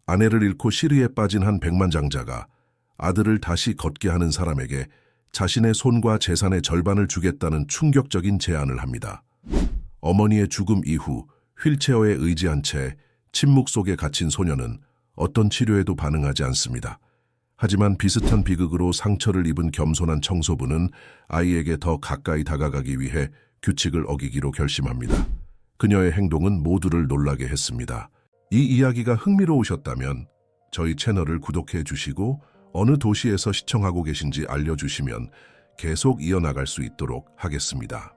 아내를 잃고 시리에 빠진 한 백만장자가 아들을 다시 걷게 하는 사람에게 자신의 손과 재산의 절반을 주겠다는 충격적인 제안을 합니다. 어머니의 죽음 이후 휠체어에 의지한 채 침묵 속에 갇힌 소녀는 어떤 치료에도 반응하지 않습니다. 하지만 비슷한 비극으로 상처를 입은 겸손한 청소부는 아이에게 더 가까이 다가가기 위해 규칙을 어기기로 결심합니다. 그녀의 행동은 모두를 놀라게 했습니다. 이 이야기가 흥미로우셨다면 저희 채널을 구독해 주시고 어느 도시에서 시청하고 계신지 알려주시면 계속 이어나갈 수 있도록 하겠습니다.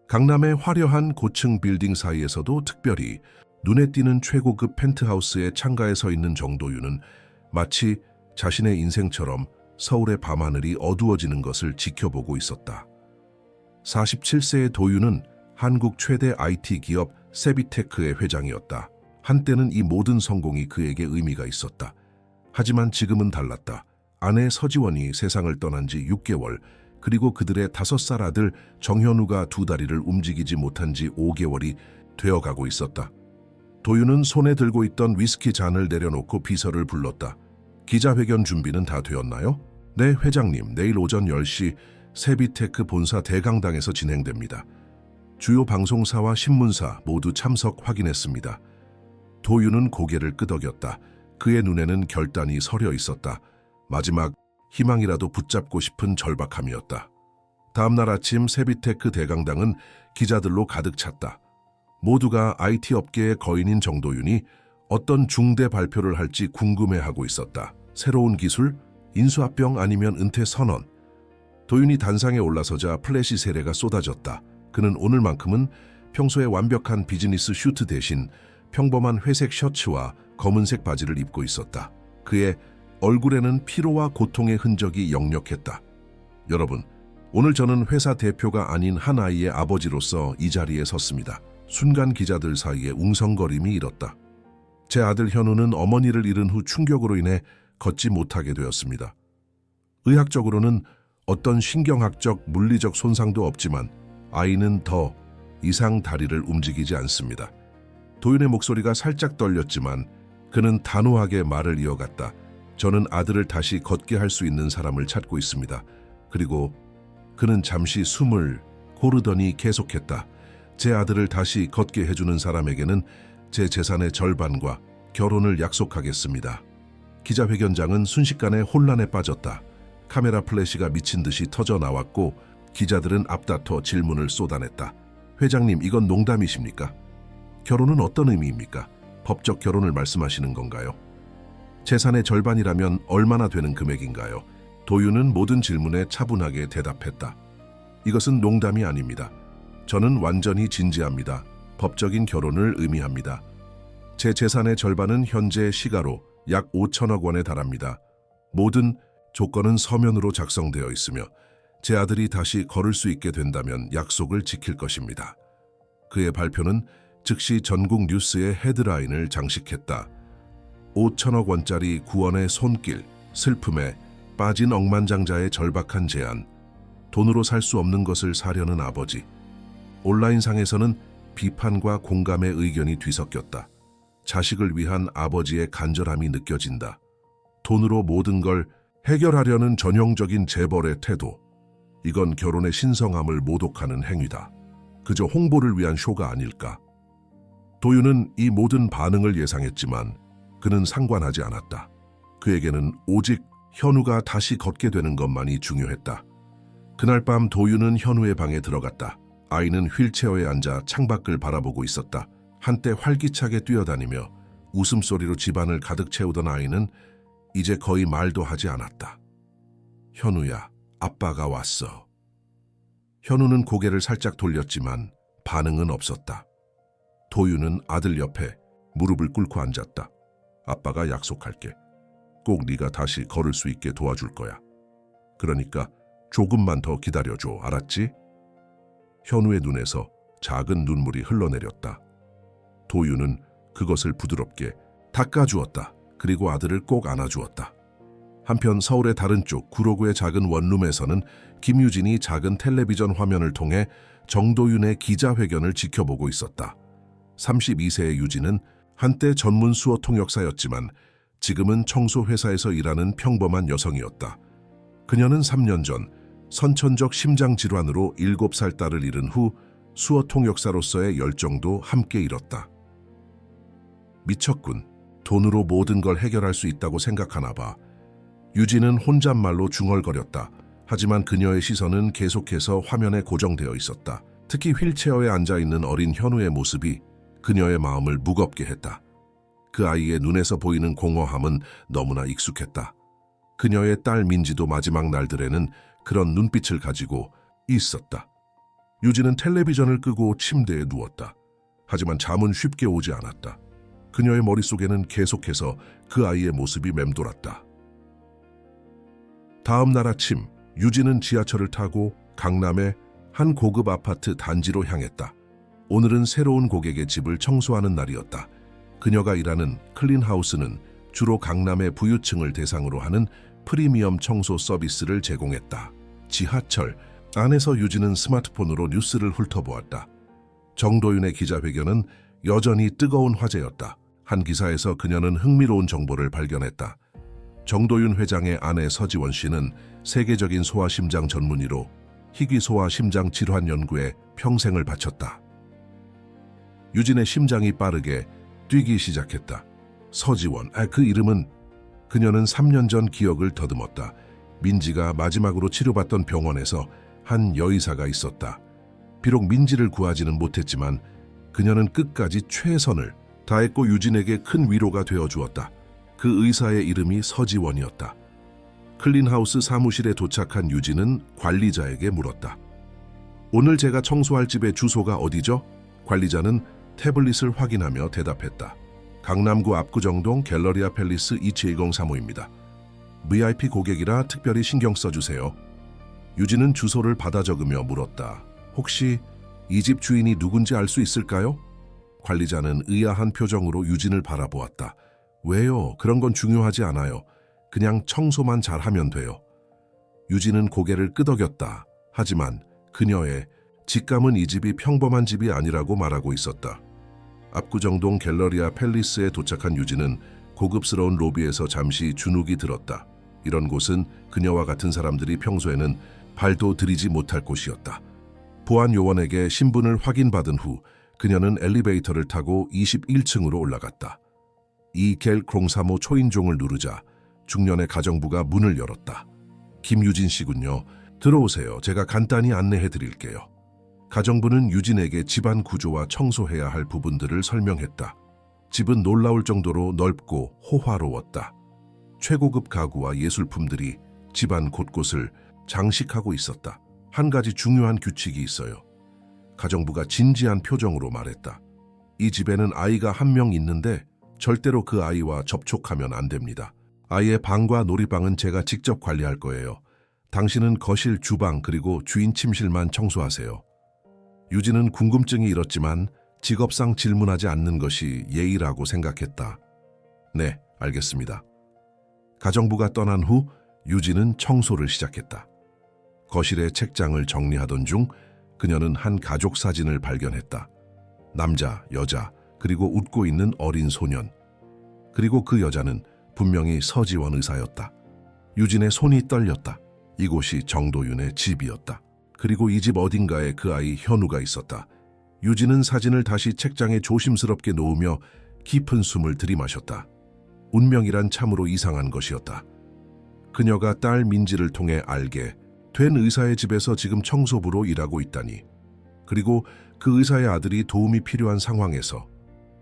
강남의 화려한 고층 빌딩 사이에서도 특별히 눈에 띄는 최고급 펜트하우스의 창가에 서 있는 정도윤은 마치 자신의 인생처럼 서울의 밤하늘이 어두워지는 것을 지켜보고 있었다. 47세의 도윤은 한국 최대 IT 기업 세비테크의 회장이었다. 한때는 이 모든 성공이 그에게 의미가 있었다. 하지만 지금은 달랐다. 아내 서지원이 세상을 떠난 지 6개월, 그리고 그들의 5살 아들 정현우가 2다리를 움직이지 못한 지 5개월이 되어가고 있었다. 도윤은 손에 들고 있던 위스키 잔을 내려놓고 비서를 불렀다. 기자회견 준비는 다 되었나요? 네, 회장님. 내일 오전 10시 세비테크 본사 대강당에서 진행됩니다. 주요 방송사와 신문사 모두 참석 확인했습니다. 도윤은 고개를 끄덕였다. 그의 눈에는 결단이 서려 있었다. 마지막 희망이라도 붙잡고 싶은 절박함이었다. 다음 날 아침 세비테크 대강당은 기자들로 가득 찼다. 모두가 IT 업계의 거인인 정도윤이 어떤 중대 발표를 할지 궁금해하고 있었다. 새로운 기술, 인수합병 아니면 은퇴 선언. 도윤이 단상에 올라서자 플래시 세례가 쏟아졌다. 그는 오늘만큼은 평소에 완벽한 비즈니스 슈트 대신 평범한 회색 셔츠와 검은색 바지를 입고 있었다. 그의 얼굴에는 피로와 고통의 흔적이 역력했다. 여러분, 오늘 저는 회사 대표가 아닌 한 아이의 아버지로서 이 자리에 섰습니다. 순간 기자들 사이에 웅성거림이 일었다. 제 아들 현우는 어머니를 잃은 후 충격으로 인해 걷지 못하게 되었습니다. 의학적으로는 어떤 신경학적, 물리적 손상도 없지만 아이는 더 이상 다리를 움직이지 않습니다. 도윤의 목소리가 살짝 떨렸지만 그는 단호하게 말을 이어갔다. 저는 아들을 다시 걷게 할 수 있는 사람을 찾고 있습니다. 그리고 그는 잠시 숨을 고르더니 계속했다. 제 아들을 다시 걷게 해주는 사람에게는 제 재산의 절반과 결혼을 약속하겠습니다. 기자회견장은 순식간에 혼란에 빠졌다. 카메라 플래시가 미친 듯이 터져 나왔고 기자들은 앞다퉈 질문을 쏟아냈다. 회장님, 이건 농담이십니까? 결혼은 어떤 의미입니까? 법적 결혼을 말씀하시는 건가요? 재산의 절반이라면 얼마나 되는 금액인가요? 도윤은 모든 질문에 차분하게 대답했다. 이것은 농담이 아닙니다. 저는 완전히 진지합니다. 법적인 결혼을 의미합니다. 제 재산의 절반은 현재 시가로 약 5천억 원에 달합니다. 모든 조건은 서면으로 작성되어 있으며 제 아들이 다시 걸을 수 있게 된다면 약속을 지킬 것입니다. 그의 발표는 즉시 전국 뉴스의 헤드라인을 장식했다. 5천억 원짜리 구원의 손길, 슬픔에 빠진 억만장자의 절박한 제안, 돈으로 살 수 없는 것을 사려는 아버지. 온라인상에서는 비판과 공감의 의견이 뒤섞였다. 자식을 위한 아버지의 간절함이 느껴진다. 돈으로 모든 걸 해결하려는 전형적인 재벌의 태도. 이건 결혼의 신성함을 모독하는 행위다. 그저 홍보를 위한 쇼가 아닐까. 도윤은 이 모든 반응을 예상했지만 그는 상관하지 않았다. 그에게는 오직 현우가 다시 걷게 되는 것만이 중요했다. 그날 밤 도윤은 현우의 방에 들어갔다. 아이는 휠체어에 앉아 창밖을 바라보고 있었다. 한때 활기차게 뛰어다니며 웃음소리로 집안을 가득 채우던 아이는 이제 거의 말도 하지 않았다. 현우야, 아빠가 왔어. 현우는 고개를 살짝 돌렸지만 반응은 없었다. 도윤은 아들 옆에 무릎을 꿇고 앉았다. 아빠가 약속할게. 꼭 네가 다시 걸을 수 있게 도와줄 거야. 그러니까 조금만 더 기다려줘, 알았지? 현우의 눈에서 작은 눈물이 흘러내렸다. 도윤은 그것을 부드럽게 닦아주었다. 그리고 아들을 꼭 안아주었다. 한편 서울의 다른 쪽 구로구의 작은 원룸에서는 김유진이 작은 텔레비전 화면을 통해 정도윤의 기자회견을 지켜보고 있었다. 32세의 유진은 한때 전문 수어 통역사였지만 지금은 청소회사에서 일하는 평범한 여성이었다. 그녀는 3년 전 선천적 심장질환으로 7살 딸을 잃은 후 수어 통역사로서의 열정도 함께 잃었다. 미쳤군. 돈으로 모든 걸 해결할 수 있다고 생각하나 봐. 유진은 혼잣말로 중얼거렸다. 하지만 그녀의 시선은 계속해서 화면에 고정되어 있었다. 특히 휠체어에 앉아있는 어린 현우의 모습이 그녀의 마음을 무겁게 했다. 그 아이의 눈에서 보이는 공허함은 너무나 익숙했다. 그녀의 딸 민지도 마지막 날들에는 그런 눈빛을 가지고 있었다. 유진은 텔레비전을 끄고 침대에 누웠다. 하지만 잠은 쉽게 오지 않았다. 그녀의 머릿속에는 계속해서 그 아이의 모습이 맴돌았다. 다음 날 아침, 유진은 지하철을 타고 강남의 한 고급 아파트 단지로 향했다. 오늘은 새로운 고객의 집을 청소하는 날이었다. 그녀가 일하는 클린하우스는 주로 강남의 부유층을 대상으로 하는 프리미엄 청소 서비스를 제공했다. 지하철 안에서 유진은 스마트폰으로 뉴스를 훑어보았다. 정도윤의 기자회견은 여전히 뜨거운 화제였다. 한 기사에서 그녀는 흥미로운 정보를 발견했다. 정도윤 회장의 아내 서지원 씨는 세계적인 소아심장 전문의로 희귀소아 심장 질환 연구에 평생을 바쳤다. 유진의 심장이 빠르게 뛰기 시작했다. 서지원, 그 이름은 그녀는 3년 전 기억을 더듬었다. 민지가 마지막으로 치료받던 병원에서 한 여의사가 있었다. 비록 민지를 구하지는 못했지만 그녀는 끝까지 최선을 다했고 유진에게 큰 위로가 되어 주었다. 그 의사의 이름이 서지원이었다. 클린하우스 사무실에 도착한 유진은 관리자에게 물었다. 오늘 제가 청소할 집의 주소가 어디죠? 관리자는 태블릿을 확인하며 대답했다. 강남구 압구정동 갤러리아 팰리스 27035입니다. VIP 고객이라 특별히 신경 써주세요. 유진은 주소를 받아 적으며 물었다. 혹시 이 집 주인이 누군지 알 수 있을까요? 관리자는 의아한 표정으로 유진을 바라보았다. 왜요? 그런 건 중요하지 않아요. 그냥 청소만 잘하면 돼요. 유진은 고개를 끄덕였다. 하지만 그녀의 직감은 이 집이 평범한 집이 아니라고 말하고 있었다. 압구정동 갤러리아 팰리스에 도착한 유진은 고급스러운 로비에서 잠시 주눅이 들었다. 이런 곳은 그녀와 같은 사람들이 평소에는 발도 들이지 못할 곳이었다. 보안 요원에게 신분을 확인받은 후 그녀는 엘리베이터를 타고 21층으로 올라갔다. 이겔 035 초인종을 누르자 중년의 가정부가 문을 열었다. 김유진 씨군요. 들어오세요. 제가 간단히 안내해 드릴게요. 가정부는 유진에게 집안 구조와 청소해야 할 부분들을 설명했다. 집은 놀라울 정도로 넓고 호화로웠다. 최고급 가구와 예술품들이 집안 곳곳을 장식하고 있었다. 한 가지 중요한 규칙이 있어요. 가정부가 진지한 표정으로 말했다. 이 집에는 아이가 한 명 있는데 절대로 그 아이와 접촉하면 안 됩니다. 아이의 방과 놀이방은 제가 직접 관리할 거예요. 당신은 거실, 주방 그리고 주인 침실만 청소하세요. 유진은 궁금증이 일었지만 직업상 질문하지 않는 것이 예의라고 생각했다. 네, 알겠습니다. 가정부가 떠난 후 유진은 청소를 시작했다. 거실의 책장을 정리하던 중 그녀는 한 가족 사진을 발견했다. 남자, 여자, 그리고 웃고 있는 어린 소년. 그리고 그 여자는 분명히 서지원 의사였다. 유진의 손이 떨렸다. 이곳이 정도윤의 집이었다. 그리고 이 집 어딘가에 그 아이 현우가 있었다. 유진은 사진을 다시 책장에 조심스럽게 놓으며 깊은 숨을 들이마셨다. 운명이란 참으로 이상한 것이었다. 그녀가 딸 민지를 통해 알게 된 의사의 집에서 지금 청소부로 일하고 있다니. 그리고 그 의사의 아들이 도움이 필요한 상황에서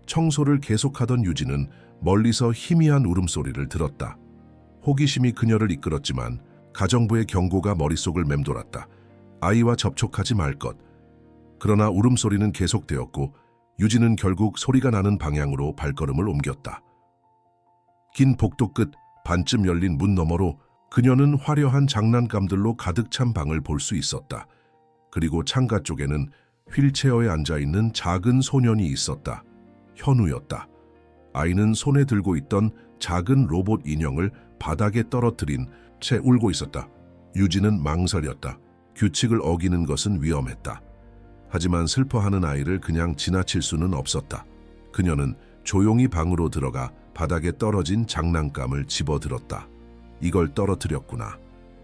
청소를 계속하던 유진은 멀리서 희미한 울음소리를 들었다. 호기심이 그녀를 이끌었지만 가정부의 경고가 머릿속을 맴돌았다. 아이와 접촉하지 말 것. 그러나 울음소리는 계속되었고 유진은 결국 소리가 나는 방향으로 발걸음을 옮겼다. 긴 복도 끝 반쯤 열린 문 너머로 그녀는 화려한 장난감들로 가득 찬 방을 볼 수 있었다. 그리고 창가 쪽에는 휠체어에 앉아있는 작은 소년이 있었다. 현우였다. 아이는 손에 들고 있던 작은 로봇 인형을 바닥에 떨어뜨린 채 울고 있었다. 유진은 망설였다. 규칙을 어기는 것은 위험했다. 하지만 슬퍼하는 아이를 그냥 지나칠 수는 없었다. 그녀는 조용히 방으로 들어가 바닥에 떨어진 장난감을 집어들었다. 이걸 떨어뜨렸구나.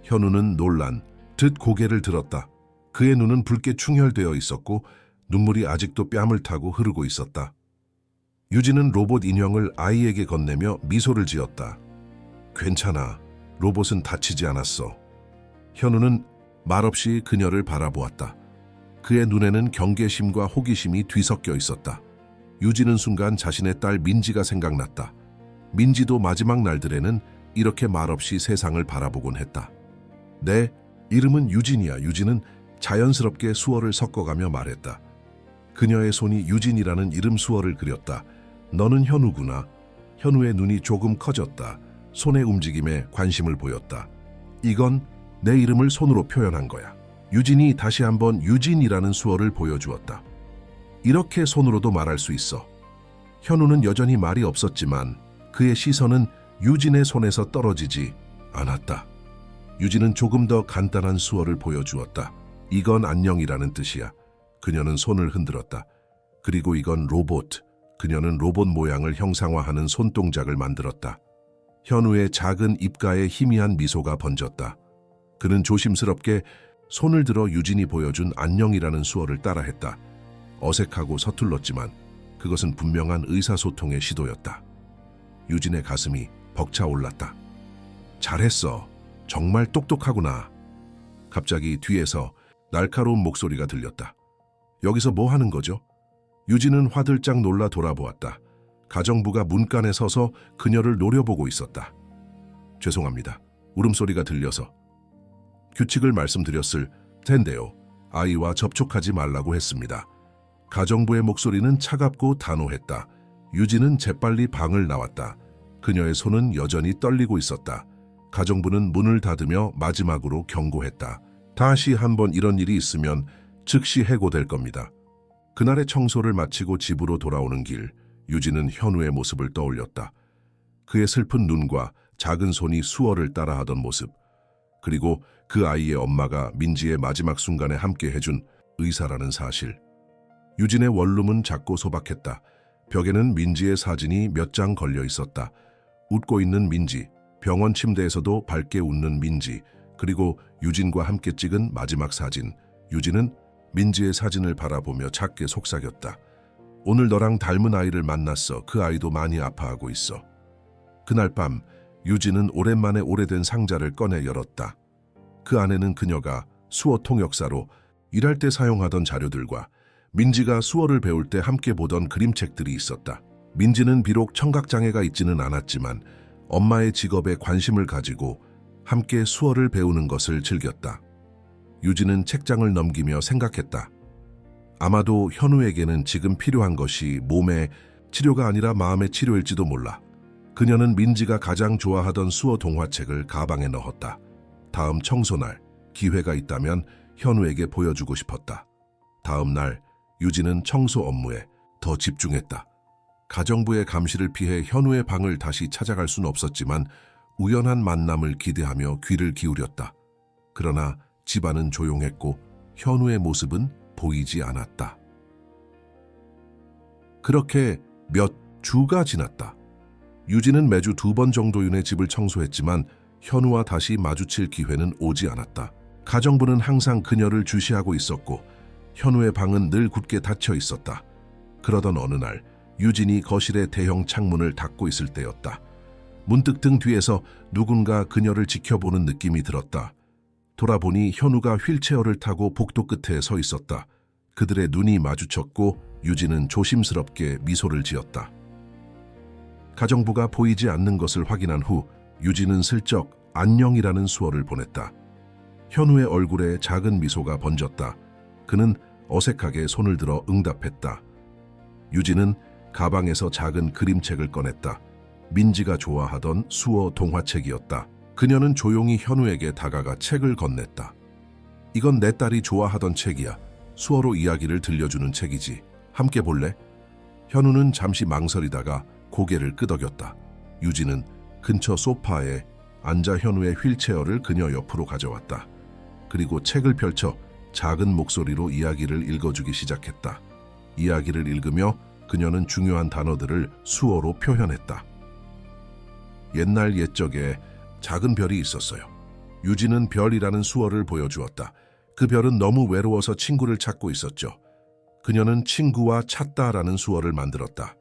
현우는 놀란 듯 고개를 들었다. 그의 눈은 붉게 충혈되어 있었고 눈물이 아직도 뺨을 타고 흐르고 있었다. 유진은 로봇 인형을 아이에게 건네며 미소를 지었다. 괜찮아. 로봇은 다치지 않았어. 현우는 말없이 그녀를 바라보았다. 그의 눈에는 경계심과 호기심이 뒤섞여 있었다. 유진은 순간 자신의 딸 민지가 생각났다. 민지도 마지막 날들에는 이렇게 말없이 세상을 바라보곤 했다. 내 이름은 유진이야. 유진은 자연스럽게 수어를 섞어가며 말했다. 그녀의 손이 유진이라는 이름 수어를 그렸다. 너는 현우구나. 현우의 눈이 조금 커졌다. 손의 움직임에 관심을 보였다. 이건 내 이름을 손으로 표현한 거야. 유진이 다시 한번 유진이라는 수어를 보여주었다. 이렇게 손으로도 말할 수 있어. 현우는 여전히 말이 없었지만 그의 시선은 유진의 손에서 떨어지지 않았다. 유진은 조금 더 간단한 수어를 보여주었다. 이건 안녕이라는 뜻이야. 그녀는 손을 흔들었다. 그리고 이건 로봇. 그녀는 로봇 모양을 형상화하는 손동작을 만들었다. 현우의 작은 입가에 희미한 미소가 번졌다. 그는 조심스럽게 손을 들어 유진이 보여준 안녕이라는 수어를 따라했다. 어색하고 서툴렀지만 그것은 분명한 의사소통의 시도였다. 유진의 가슴이 벅차올랐다. 잘했어. 정말 똑똑하구나. 갑자기 뒤에서 날카로운 목소리가 들렸다. 여기서 뭐 하는 거죠? 유진은 화들짝 놀라 돌아보았다. 가정부가 문간에 서서 그녀를 노려보고 있었다. 죄송합니다. 울음소리가 들려서. 규칙을 말씀드렸을 텐데요. 아이와 접촉하지 말라고 했습니다. 가정부의 목소리는 차갑고 단호했다. 유진은 재빨리 방을 나왔다. 그녀의 손은 여전히 떨리고 있었다. 가정부는 문을 닫으며 마지막으로 경고했다. 다시 한번 이런 일이 있으면 즉시 해고될 겁니다. 그날의 청소를 마치고 집으로 돌아오는 길, 유진은 현우의 모습을 떠올렸다. 그의 슬픈 눈과 작은 손이 수어를 따라하던 모습, 그리고 그 아이의 엄마가 민지의 마지막 순간에 함께 해준 의사라는 사실. 유진의 원룸은 작고 소박했다. 벽에는 민지의 사진이 몇 장 걸려 있었다. 웃고 있는 민지, 병원 침대에서도 밝게 웃는 민지, 그리고 유진과 함께 찍은 마지막 사진. 유진은 민지의 사진을 바라보며 작게 속삭였다. 오늘 너랑 닮은 아이를 만났어. 그 아이도 많이 아파하고 있어. 그날 밤 유진은 오랜만에 오래된 상자를 꺼내 열었다. 그 안에는 그녀가 수어 통역사로 일할 때 사용하던 자료들과 민지가 수어를 배울 때 함께 보던 그림책들이 있었다. 민지는 비록 청각장애가 있지는 않았지만 엄마의 직업에 관심을 가지고 함께 수어를 배우는 것을 즐겼다. 유진은 책장을 넘기며 생각했다. 아마도 현우에게는 지금 필요한 것이 몸의 치료가 아니라 마음의 치료일지도 몰라. 그녀는 민지가 가장 좋아하던 수어 동화책을 가방에 넣었다. 다음 청소날, 기회가 있다면 현우에게 보여주고 싶었다. 다음 날, 유진은 청소 업무에 더 집중했다. 가정부의 감시를 피해 현우의 방을 다시 찾아갈 수는 없었지만 우연한 만남을 기대하며 귀를 기울였다. 그러나 집안은 조용했고 현우의 모습은 보이지 않았다. 그렇게 몇 주가 지났다. 유진은 매주 2번 정도윤의 집을 청소했지만 현우와 다시 마주칠 기회는 오지 않았다. 가정부는 항상 그녀를 주시하고 있었고 현우의 방은 늘 굳게 닫혀 있었다. 그러던 어느 날 유진이 거실의 대형 창문을 닫고 있을 때였다. 문득 등 뒤에서 누군가 그녀를 지켜보는 느낌이 들었다. 돌아보니 현우가 휠체어를 타고 복도 끝에 서 있었다. 그들의 눈이 마주쳤고 유진은 조심스럽게 미소를 지었다. 가정부가 보이지 않는 것을 확인한 후 유진은 슬쩍 안녕이라는 수어를 보냈다. 현우의 얼굴에 작은 미소가 번졌다. 그는 어색하게 손을 들어 응답했다. 유진은 가방에서 작은 그림책을 꺼냈다. 민지가 좋아하던 수어 동화책이었다. 그녀는 조용히 현우에게 다가가 책을 건넸다. 이건 내 딸이 좋아하던 책이야. 수어로 이야기를 들려주는 책이지. 함께 볼래? 현우는 잠시 망설이다가 고개를 끄덕였다. 유진은 근처 소파에 앉아 현우의 휠체어를 그녀 옆으로 가져왔다. 그리고 책을 펼쳐 작은 목소리로 이야기를 읽어주기 시작했다. 이야기를 읽으며 그녀는 중요한 단어들을 수어로 표현했다. 옛날 옛적에 작은 별이 있었어요. 유진은 별이라는 수어를 보여주었다. 그 별은 너무 외로워서 친구를 찾고 있었죠. 그녀는 친구와 찾다라는 수어를 만들었다.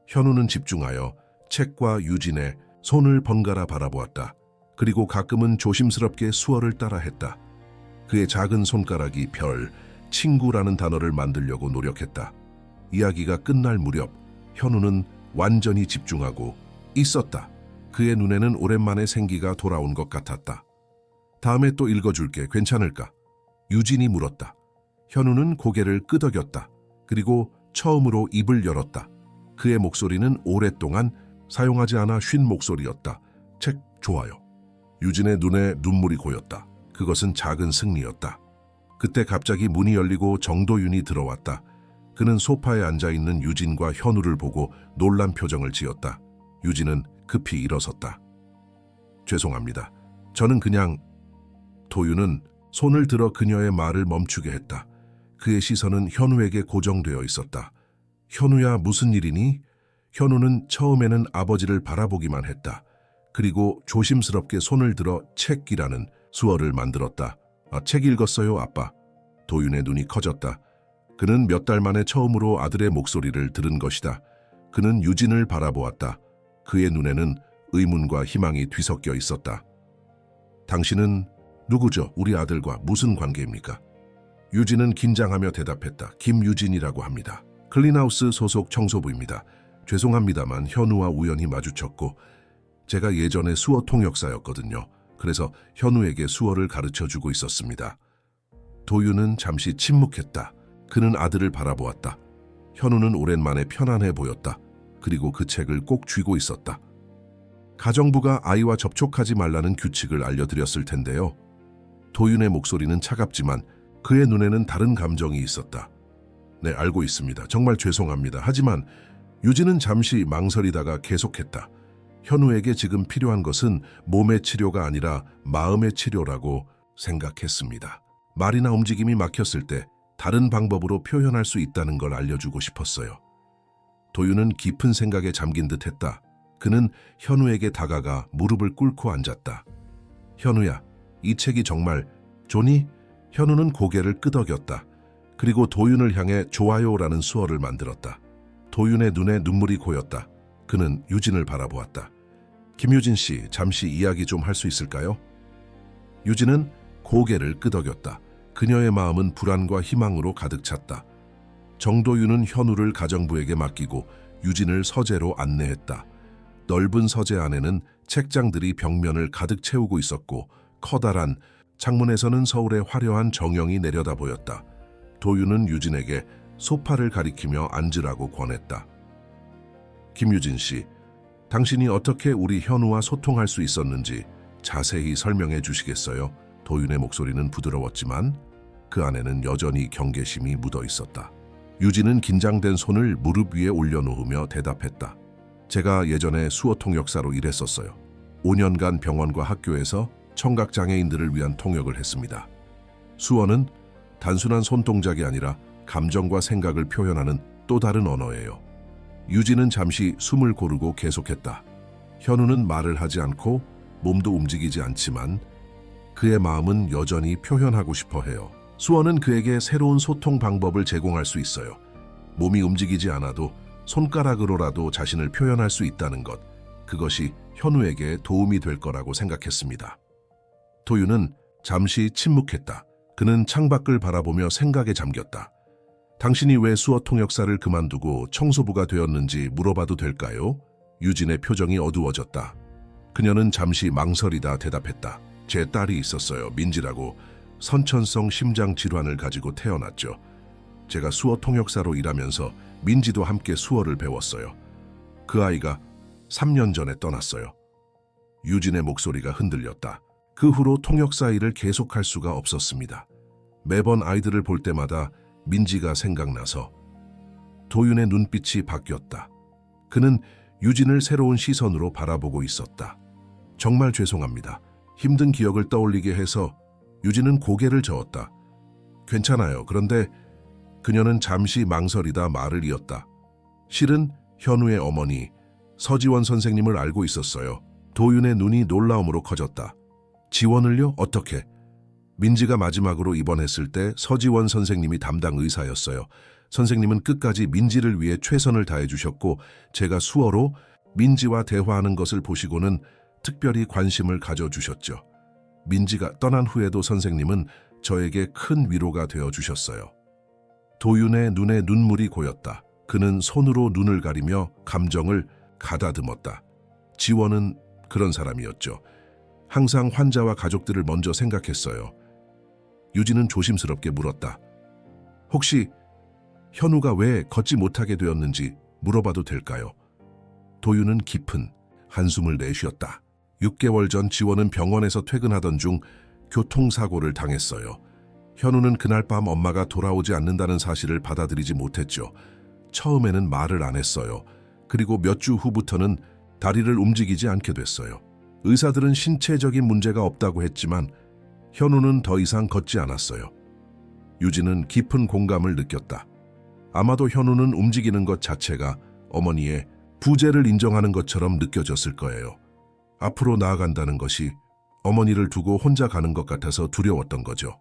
현우는 집중하여 책과 유진의 손을 번갈아 바라보았다. 그리고 가끔은 조심스럽게 수어를 따라했다. 그의 작은 손가락이 별, 친구라는 단어를 만들려고 노력했다. 이야기가 끝날 무렵 현우는 완전히 집중하고 있었다. 그의 눈에는 오랜만에 생기가 돌아온 것 같았다. 다음에 또 읽어줄게. 괜찮을까? 유진이 물었다. 현우는 고개를 끄덕였다. 그리고 처음으로 입을 열었다. 그의 목소리는 오랫동안 사용하지 않아 쉰 목소리였다. 책 좋아요. 유진의 눈에 눈물이 고였다. 그것은 작은 승리였다. 그때 갑자기 문이 열리고 정도윤이 들어왔다. 그는 소파에 앉아있는 유진과 현우를 보고 놀란 표정을 지었다. 유진은 급히 일어섰다. 죄송합니다. 저는 그냥... 도윤은 손을 들어 그녀의 말을 멈추게 했다. 그의 시선은 현우에게 고정되어 있었다. 현우야, 무슨 일이니? 현우는 처음에는 아버지를 바라보기만 했다. 그리고 조심스럽게 손을 들어 책이라는 수어를 만들었다. 책 읽었어요, 아빠. 도윤의 눈이 커졌다. 그는 몇 달 만에 처음으로 아들의 목소리를 들은 것이다. 그는 유진을 바라보았다. 그의 눈에는 의문과 희망이 뒤섞여 있었다. 당신은 누구죠? 우리 아들과 무슨 관계입니까? 유진은 긴장하며 대답했다. 김유진이라고 합니다. 클린하우스 소속 청소부입니다. 죄송합니다만 현우와 우연히 마주쳤고 제가 예전에 수어 통역사였거든요. 그래서 현우에게 수어를 가르쳐주고 있었습니다. 도윤은 잠시 침묵했다. 그는 아들을 바라보았다. 현우는 오랜만에 편안해 보였다. 그리고 그 책을 꼭 쥐고 있었다. 가정부가 아이와 접촉하지 말라는 규칙을 알려드렸을 텐데요. 도윤의 목소리는 차갑지만 그의 눈에는 다른 감정이 있었다. 네, 알고 있습니다. 정말 죄송합니다. 하지만 유진은 잠시 망설이다가 계속했다. 현우에게 지금 필요한 것은 몸의 치료가 아니라 마음의 치료라고 생각했습니다. 말이나 움직임이 막혔을 때 다른 방법으로 표현할 수 있다는 걸 알려주고 싶었어요. 도윤은 깊은 생각에 잠긴 듯 했다. 그는 현우에게 다가가 무릎을 꿇고 앉았다. 현우야, 이 책이 정말 좋니? 현우는 고개를 끄덕였다. 그리고 도윤을 향해 좋아요라는 수어를 만들었다. 도윤의 눈에 눈물이 고였다. 그는 유진을 바라보았다. 김유진 씨, 잠시 이야기 좀 할 수 있을까요? 유진은 고개를 끄덕였다. 그녀의 마음은 불안과 희망으로 가득 찼다. 정도윤은 현우를 가정부에게 맡기고 유진을 서재로 안내했다. 넓은 서재 안에는 책장들이 벽면을 가득 채우고 있었고 커다란 창문에서는 서울의 화려한 정영이 내려다 보였다. 도윤은 유진에게 소파를 가리키며 앉으라고 권했다. 김유진 씨, 당신이 어떻게 우리 현우와 소통할 수 있었는지 자세히 설명해 주시겠어요? 도윤의 목소리는 부드러웠지만 그 안에는 여전히 경계심이 묻어 있었다. 유진은 긴장된 손을 무릎 위에 올려놓으며 대답했다. 제가 예전에 수어 통역사로 일했었어요. 5년간 병원과 학교에서 청각장애인들을 위한 통역을 했습니다. 수어는 단순한 손동작이 아니라 감정과 생각을 표현하는 또 다른 언어예요. 유진은 잠시 숨을 고르고 계속했다. 현우는 말을 하지 않고 몸도 움직이지 않지만 그의 마음은 여전히 표현하고 싶어 해요. 수어는 그에게 새로운 소통 방법을 제공할 수 있어요. 몸이 움직이지 않아도 손가락으로라도 자신을 표현할 수 있다는 것, 그것이 현우에게 도움이 될 거라고 생각했습니다. 도윤은 잠시 침묵했다. 그는 창밖을 바라보며 생각에 잠겼다. 당신이 왜 수어 통역사를 그만두고 청소부가 되었는지 물어봐도 될까요? 유진의 표정이 어두워졌다. 그녀는 잠시 망설이다 대답했다. 제 딸이 있었어요. 민지라고. 선천성 심장 질환을 가지고 태어났죠. 제가 수어 통역사로 일하면서 민지도 함께 수어를 배웠어요. 그 아이가 3년 전에 떠났어요. 유진의 목소리가 흔들렸다. 그 후로 통역사 일을 계속할 수가 없었습니다. 매번 아이들을 볼 때마다 민지가 생각나서. 도윤의 눈빛이 바뀌었다. 그는 유진을 새로운 시선으로 바라보고 있었다. 정말 죄송합니다. 힘든 기억을 떠올리게 해서. 유진은 고개를 저었다. 괜찮아요. 그런데 그녀는 잠시 망설이다 말을 이었다. 실은 현우의 어머니 서지원 선생님을 알고 있었어요. 도윤의 눈이 놀라움으로 커졌다. 지원을요? 어떻게? 민지가 마지막으로 입원했을 때 서지원 선생님이 담당 의사였어요. 선생님은 끝까지 민지를 위해 최선을 다해주셨고 제가 수어로 민지와 대화하는 것을 보시고는 특별히 관심을 가져주셨죠. 민지가 떠난 후에도 선생님은 저에게 큰 위로가 되어주셨어요. 도윤의 눈에 눈물이 고였다. 그는 손으로 눈을 가리며 감정을 가다듬었다. 지원은 그런 사람이었죠. 항상 환자와 가족들을 먼저 생각했어요. 유진은 조심스럽게 물었다. 혹시 현우가 왜 걷지 못하게 되었는지 물어봐도 될까요? 도윤은 깊은 한숨을 내쉬었다. 6개월 전 지원은 병원에서 퇴근하던 중 교통사고를 당했어요. 현우는 그날 밤 엄마가 돌아오지 않는다는 사실을 받아들이지 못했죠. 처음에는 말을 안 했어요. 그리고 몇 주 후부터는 다리를 움직이지 않게 됐어요. 의사들은 신체적인 문제가 없다고 했지만 현우는 더 이상 걷지 않았어요. 유진은 깊은 공감을 느꼈다. 아마도 현우는 움직이는 것 자체가 어머니의 부재를 인정하는 것처럼 느껴졌을 거예요. 앞으로 나아간다는 것이 어머니를 두고 혼자 가는 것 같아서 두려웠던 거죠.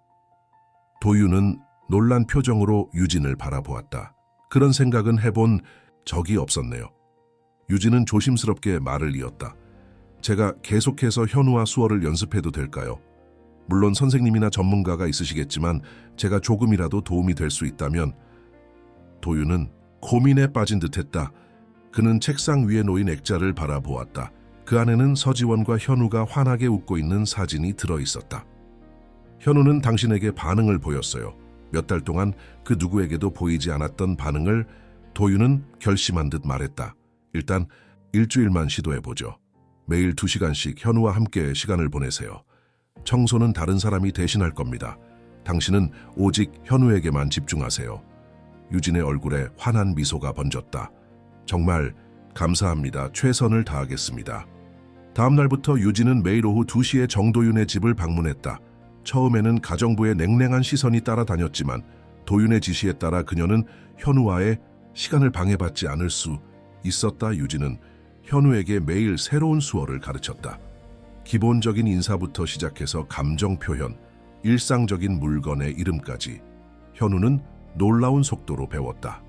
도윤은 놀란 표정으로 유진을 바라보았다. 그런 생각은 해본 적이 없었네요. 유진은 조심스럽게 말을 이었다. 제가 계속해서 현우와 수어를 연습해도 될까요? 물론 선생님이나 전문가가 있으시겠지만 제가 조금이라도 도움이 될 수 있다면. 도윤은 고민에 빠진 듯했다. 그는 책상 위에 놓인 액자를 바라보았다. 그 안에는 서지원과 현우가 환하게 웃고 있는 사진이 들어있었다. 현우는 당신에게 반응을 보였어요. 몇 달 동안 그 누구에게도 보이지 않았던 반응을 도윤은 결심한 듯 말했다. 일단 일주일만 시도해보죠. 매일 2시간씩 현우와 함께 시간을 보내세요. 청소는 다른 사람이 대신할 겁니다. 당신은 오직 현우에게만 집중하세요. 유진의 얼굴에 환한 미소가 번졌다. 정말 감사합니다. 최선을 다하겠습니다. 다음 날부터 유진은 매일 오후 2시에 정도윤의 집을 방문했다. 처음에는 가정부의 냉랭한 시선이 따라다녔지만 도윤의 지시에 따라 그녀는 현우와의 시간을 방해받지 않을 수 있었다. 유진은 현우에게 매일 새로운 수어를 가르쳤다. 기본적인 인사부터 시작해서 감정 표현, 일상적인 물건의 이름까지 현우는 놀라운 속도로 배웠다.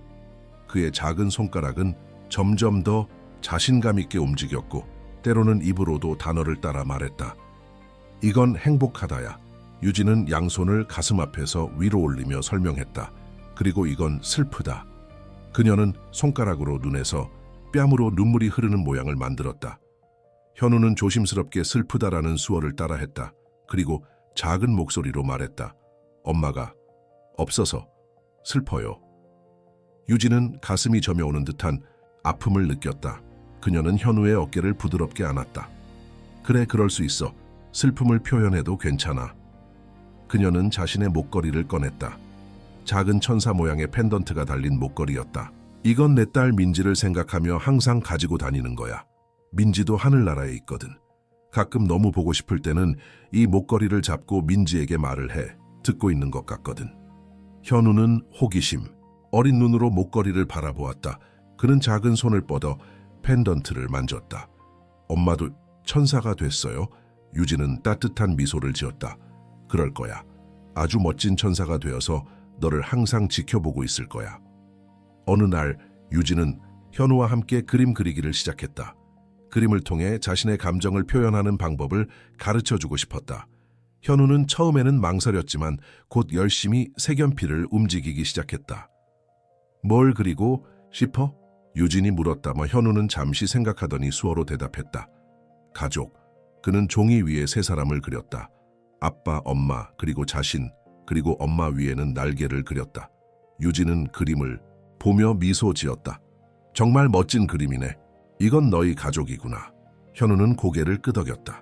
그의 작은 손가락은 점점 더 자신감 있게 움직였고 때로는 입으로도 단어를 따라 말했다. 이건 행복하다야. 유진은 양손을 가슴 앞에서 위로 올리며 설명했다. 그리고 이건 슬프다. 그녀는 손가락으로 눈에서 뺨으로 눈물이 흐르는 모양을 만들었다. 현우는 조심스럽게 슬프다라는 수어를 따라했다. 그리고 작은 목소리로 말했다. 엄마가 없어서 슬퍼요. 유진은 가슴이 저며오는 듯한 아픔을 느꼈다. 그녀는 현우의 어깨를 부드럽게 안았다. 그래, 그럴 수 있어. 슬픔을 표현해도 괜찮아. 그녀는 자신의 목걸이를 꺼냈다. 작은 천사 모양의 펜던트가 달린 목걸이였다. 이건 내 딸 민지를 생각하며 항상 가지고 다니는 거야. 민지도 하늘나라에 있거든. 가끔 너무 보고 싶을 때는 이 목걸이를 잡고 민지에게 말을 해. 듣고 있는 것 같거든. 현우는 호기심, 어린 눈으로 목걸이를 바라보았다. 그는 작은 손을 뻗어 펜던트를 만졌다. 엄마도 천사가 됐어요. 유진은 따뜻한 미소를 지었다. 그럴 거야. 아주 멋진 천사가 되어서 너를 항상 지켜보고 있을 거야. 어느 날 유진은 현우와 함께 그림 그리기를 시작했다. 그림을 통해 자신의 감정을 표현하는 방법을 가르쳐주고 싶었다. 현우는 처음에는 망설였지만 곧 열심히 색연필을 움직이기 시작했다. 뭘 그리고 싶어? 유진이 물었다며 현우는 잠시 생각하더니 수어로 대답했다. 가족. 그는 종이 위에 세 사람을 그렸다. 아빠, 엄마, 그리고 자신, 그리고 엄마 위에는 날개를 그렸다. 유진은 그림을 보며 미소 지었다. 정말 멋진 그림이네. 이건 너희 가족이구나. 현우는 고개를 끄덕였다.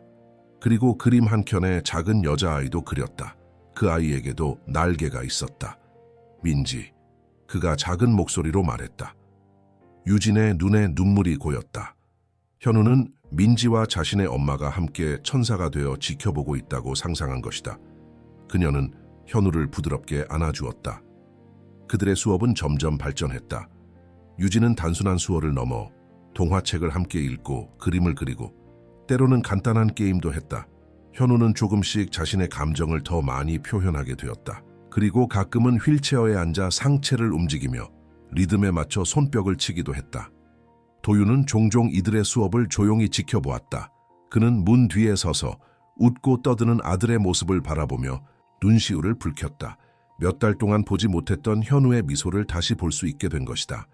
그리고 그림 한켠에 작은 여자아이도 그렸다. 그 아이에게도 날개가 있었다. 민지. 그가 작은 목소리로 말했다. 유진의 눈에 눈물이 고였다. 현우는 민지와 자신의 엄마가 함께 천사가 되어 지켜보고 있다고 상상한 것이다. 그녀는 현우를 부드럽게 안아주었다. 그들의 수업은 점점 발전했다. 유진은 단순한 수어를 넘어 동화책을 함께 읽고 그림을 그리고 때로는 간단한 게임도 했다. 현우는 조금씩 자신의 감정을 더 많이 표현하게 되었다. 그리고 가끔은 휠체어에 앉아 상체를 움직이며 리듬에 맞춰 손뼉을 치기도 했다. 도윤은 종종 이들의 수업을 조용히 지켜보았다. 그는 문 뒤에 서서 웃고 떠드는 아들의 모습을 바라보며 눈시울을 붉혔다. 몇 달 동안 보지 못했던 현우의 미소를 다시 볼 수 있게 된 것이다.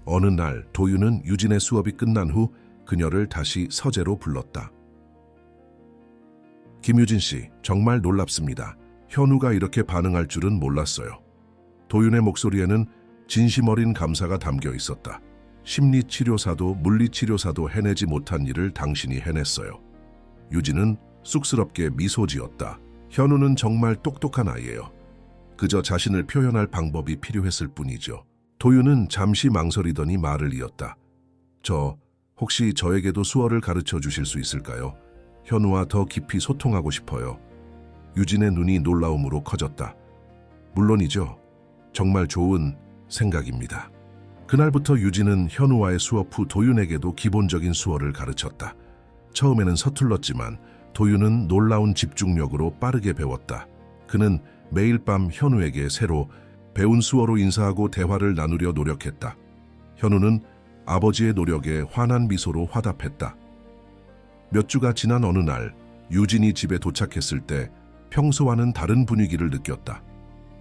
어느 날 도윤은 유진의 수업이 끝난 후 그녀를 다시 서재로 불렀다. 김유진 씨, 정말 놀랍습니다. 현우가 이렇게 반응할 줄은 몰랐어요. 도윤의 목소리에는 진심 어린 감사가 담겨 있었다. 심리치료사도 물리치료사도 해내지 못한 일을 당신이 해냈어요. 유진은 쑥스럽게 미소 지었다. 현우는 정말 똑똑한 아이예요. 그저 자신을 표현할 방법이 필요했을 뿐이죠. 도윤은 잠시 망설이더니 말을 이었다. 혹시 저에게도 수어를 가르쳐 주실 수 있을까요? 현우와 더 깊이 소통하고 싶어요. 유진의 눈이 놀라움으로 커졌다. 물론이죠. 정말 좋은 생각입니다. 그날부터 유진은 현우와의 수업 후 도윤에게도 기본적인 수어를 가르쳤다. 처음에는 서툴렀지만 도윤은 놀라운 집중력으로 빠르게 배웠다. 그는 매일 밤 현우에게 새로 배운 수어로 인사하고 대화를 나누려 노력했다. 현우는 아버지의 노력에 환한 미소로 화답했다. 몇 주가 지난 어느 날 유진이 집에 도착했을 때 평소와는 다른 분위기를 느꼈다.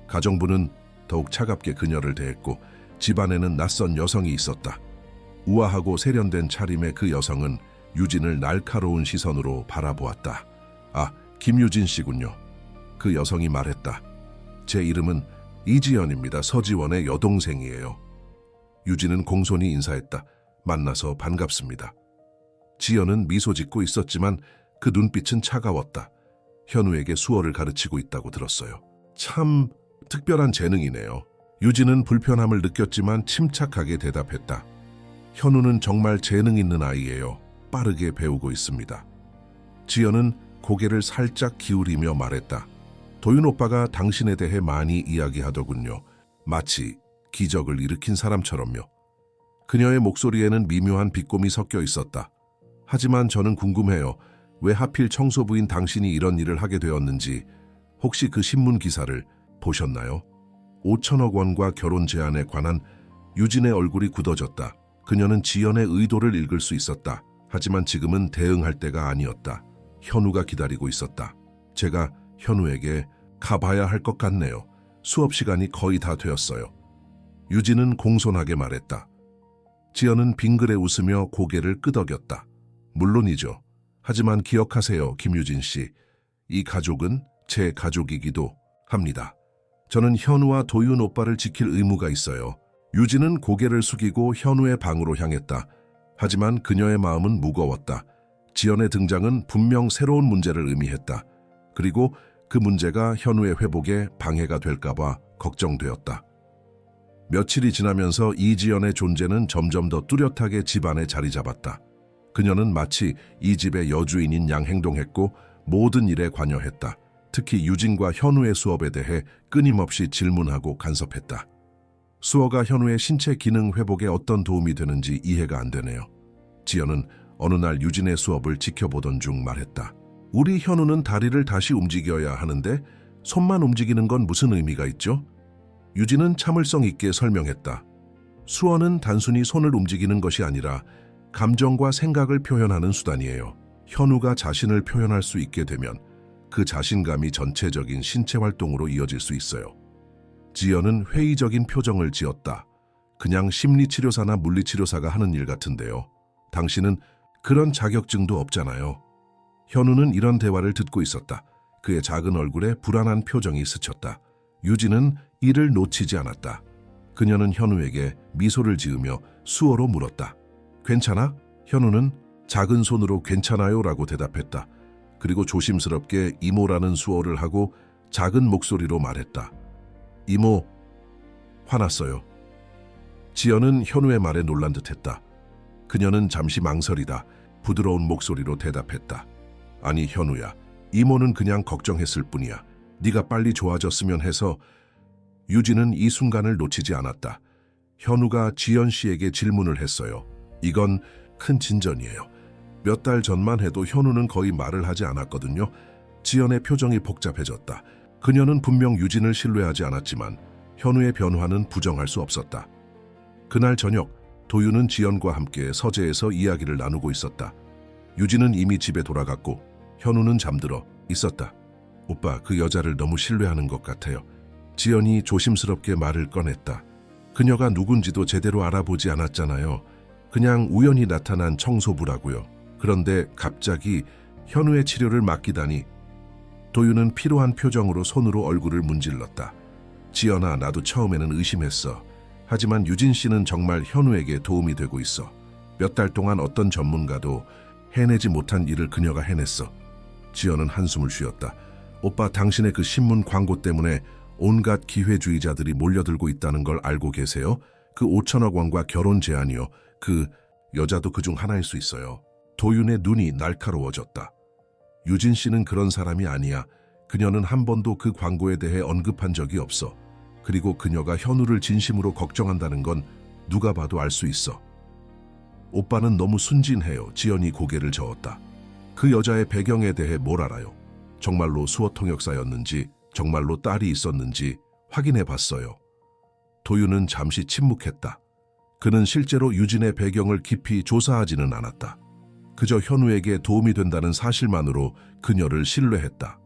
가정부는 더욱 차갑게 그녀를 대했고 집안에는 낯선 여성이 있었다. 우아하고 세련된 차림의 그 여성은 유진을 날카로운 시선으로 바라보았다. 아, 김유진 씨군요. 그 여성이 말했다. 제 이름은 이지연입니다. 서지원의 여동생이에요. 유진은 공손히 인사했다. 만나서 반갑습니다. 지연은 미소 짓고 있었지만 그 눈빛은 차가웠다. 현우에게 수어를 가르치고 있다고 들었어요. 참 특별한 재능이네요. 유진은 불편함을 느꼈지만 침착하게 대답했다. 현우는 정말 재능 있는 아이예요. 빠르게 배우고 있습니다. 지연은 고개를 살짝 기울이며 말했다. 도윤 오빠가 당신에 대해 많이 이야기하더군요. 마치 기적을 일으킨 사람처럼요. 그녀의 목소리에는 미묘한 비꼼이 섞여 있었다. 하지만 저는 궁금해요. 왜 하필 청소부인 당신이 이런 일을 하게 되었는지. 혹시 그 신문 기사를 보셨나요? 5천억 원과 결혼 제안에 관한. 유진의 얼굴이 굳어졌다. 그녀는 지연의 의도를 읽을 수 있었다. 하지만 지금은 대응할 때가 아니었다. 현우가 기다리고 있었다. 제가 현우에게 가봐야 할 것 같네요. 수업 시간이 거의 다 되었어요. 유진은 공손하게 말했다. 지연은 빙그레 웃으며 고개를 끄덕였다. 물론이죠. 하지만 기억하세요, 김유진 씨. 이 가족은 제 가족이기도 합니다. 저는 현우와 도윤 오빠를 지킬 의무가 있어요. 유진은 고개를 숙이고 현우의 방으로 향했다. 하지만 그녀의 마음은 무거웠다. 지연의 등장은 분명 새로운 문제를 의미했다. 그리고 그 문제가 현우의 회복에 방해가 될까봐 걱정되었다. 며칠이 지나면서 이지연의 존재는 점점 더 뚜렷하게 집안에 자리 잡았다. 그녀는 마치 이 집의 여주인인 양 행동했고 모든 일에 관여했다. 특히 유진과 현우의 수업에 대해 끊임없이 질문하고 간섭했다. 수어가 현우의 신체 기능 회복에 어떤 도움이 되는지 이해가 안 되네요. 지연은 어느 날 유진의 수업을 지켜보던 중 말했다. 우리 현우는 다리를 다시 움직여야 하는데 손만 움직이는 건 무슨 의미가 있죠? 유진은 참을성 있게 설명했다. 수어는 단순히 손을 움직이는 것이 아니라 감정과 생각을 표현하는 수단이에요. 현우가 자신을 표현할 수 있게 되면 그 자신감이 전체적인 신체 활동으로 이어질 수 있어요. 지연은 회의적인 표정을 지었다. 그냥 심리치료사나 물리치료사가 하는 일 같은데요. 당신은 그런 자격증도 없잖아요. 현우는 이런 대화를 듣고 있었다. 그의 작은 얼굴에 불안한 표정이 스쳤다. 유진은 이를 놓치지 않았다. 그녀는 현우에게 미소를 지으며 수어로 물었다. 괜찮아? 현우는 작은 손으로 괜찮아요 라고 대답했다. 그리고 조심스럽게 이모라는 수어를 하고 작은 목소리로 말했다. 이모, 화났어요. 지연은 현우의 말에 놀란 듯했다. 그녀는 잠시 망설이다 부드러운 목소리로 대답했다. 아니 현우야, 이모는 그냥 걱정했을 뿐이야. 네가 빨리 좋아졌으면 해서. 유진은 이 순간을 놓치지 않았다. 현우가 지연 씨에게 질문을 했어요. 이건 큰 진전이에요. 몇 달 전만 해도 현우는 거의 말을 하지 않았거든요. 지연의 표정이 복잡해졌다. 그녀는 분명 유진을 신뢰하지 않았지만 현우의 변화는 부정할 수 없었다. 그날 저녁 도윤은 지연과 함께 서재에서 이야기를 나누고 있었다. 유진은 이미 집에 돌아갔고 현우는 잠들어 있었다. 오빠, 그 여자를 너무 신뢰하는 것 같아요. 지연이 조심스럽게 말을 꺼냈다. 그녀가 누군지도 제대로 알아보지 않았잖아요. 그냥 우연히 나타난 청소부라고요. 그런데 갑자기 현우의 치료를 맡기다니. 도윤은 피로한 표정으로 손으로 얼굴을 문질렀다. 지연아, 나도 처음에는 의심했어. 하지만 유진 씨는 정말 현우에게 도움이 되고 있어. 몇 달 동안 어떤 전문가도 해내지 못한 일을 그녀가 해냈어. 지연은 한숨을 쉬었다. 오빠, 당신의 그 신문 광고 때문에 온갖 기회주의자들이 몰려들고 있다는 걸 알고 계세요? 그 5천억 원과 결혼 제안이요. 그 여자도 그중 하나일 수 있어요. 도윤의 눈이 날카로워졌다. 유진 씨는 그런 사람이 아니야. 그녀는 한 번도 그 광고에 대해 언급한 적이 없어. 그리고 그녀가 현우를 진심으로 걱정한다는 건 누가 봐도 알 수 있어. 오빠는 너무 순진해요. 지연이 고개를 저었다. 그 여자의 배경에 대해 뭘 알아요? 정말로 수어 통역사였는지, 정말로 딸이 있었는지 확인해 봤어요. 도윤은 잠시 침묵했다. 그는 실제로 유진의 배경을 깊이 조사하지는 않았다. 그저 현우에게 도움이 된다는 사실만으로 그녀를 신뢰했다.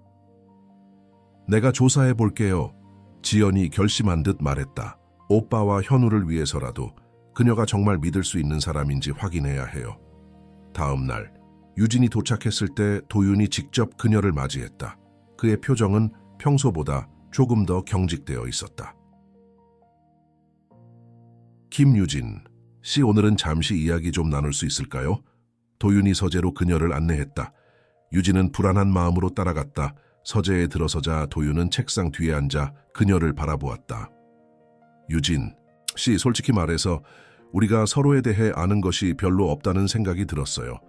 내가 조사해 볼게요. 지연이 결심한 듯 말했다. 오빠와 현우를 위해서라도 그녀가 정말 믿을 수 있는 사람인지 확인해야 해요. 다음 날 유진이 도착했을 때 도윤이 직접 그녀를 맞이했다. 그의 표정은 평소보다 조금 더 경직되어 있었다. 김유진 씨, 오늘은 잠시 이야기 좀 나눌 수 있을까요? 도윤이 서재로 그녀를 안내했다. 유진은 불안한 마음으로 따라갔다. 서재에 들어서자 도윤은 책상 뒤에 앉아 그녀를 바라보았다. 유진 씨, 솔직히 말해서 우리가 서로에 대해 아는 것이 별로 없다는 생각이 들었어요.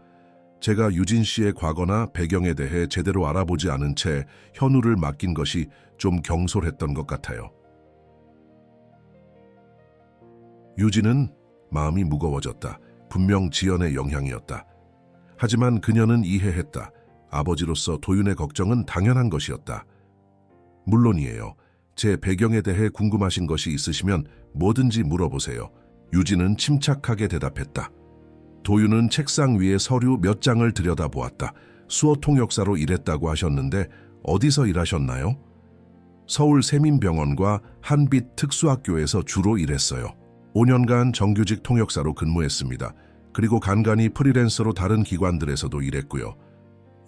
제가 유진 씨의 과거나 배경에 대해 제대로 알아보지 않은 채 현우를 맡긴 것이 좀 경솔했던 것 같아요. 유진은 마음이 무거워졌다. 분명 지연의 영향이었다. 하지만 그녀는 이해했다. 아버지로서 도윤의 걱정은 당연한 것이었다. 물론이에요. 제 배경에 대해 궁금하신 것이 있으시면 뭐든지 물어보세요. 유진은 침착하게 대답했다. 도윤은 책상 위에 서류 몇 장을 들여다보았다. 수어 통역사로 일했다고 하셨는데 어디서 일하셨나요? 서울 세민병원과 한빛 특수학교에서 주로 일했어요. 5년간 정규직 통역사로 근무했습니다. 그리고 간간히 프리랜서로 다른 기관들에서도 일했고요.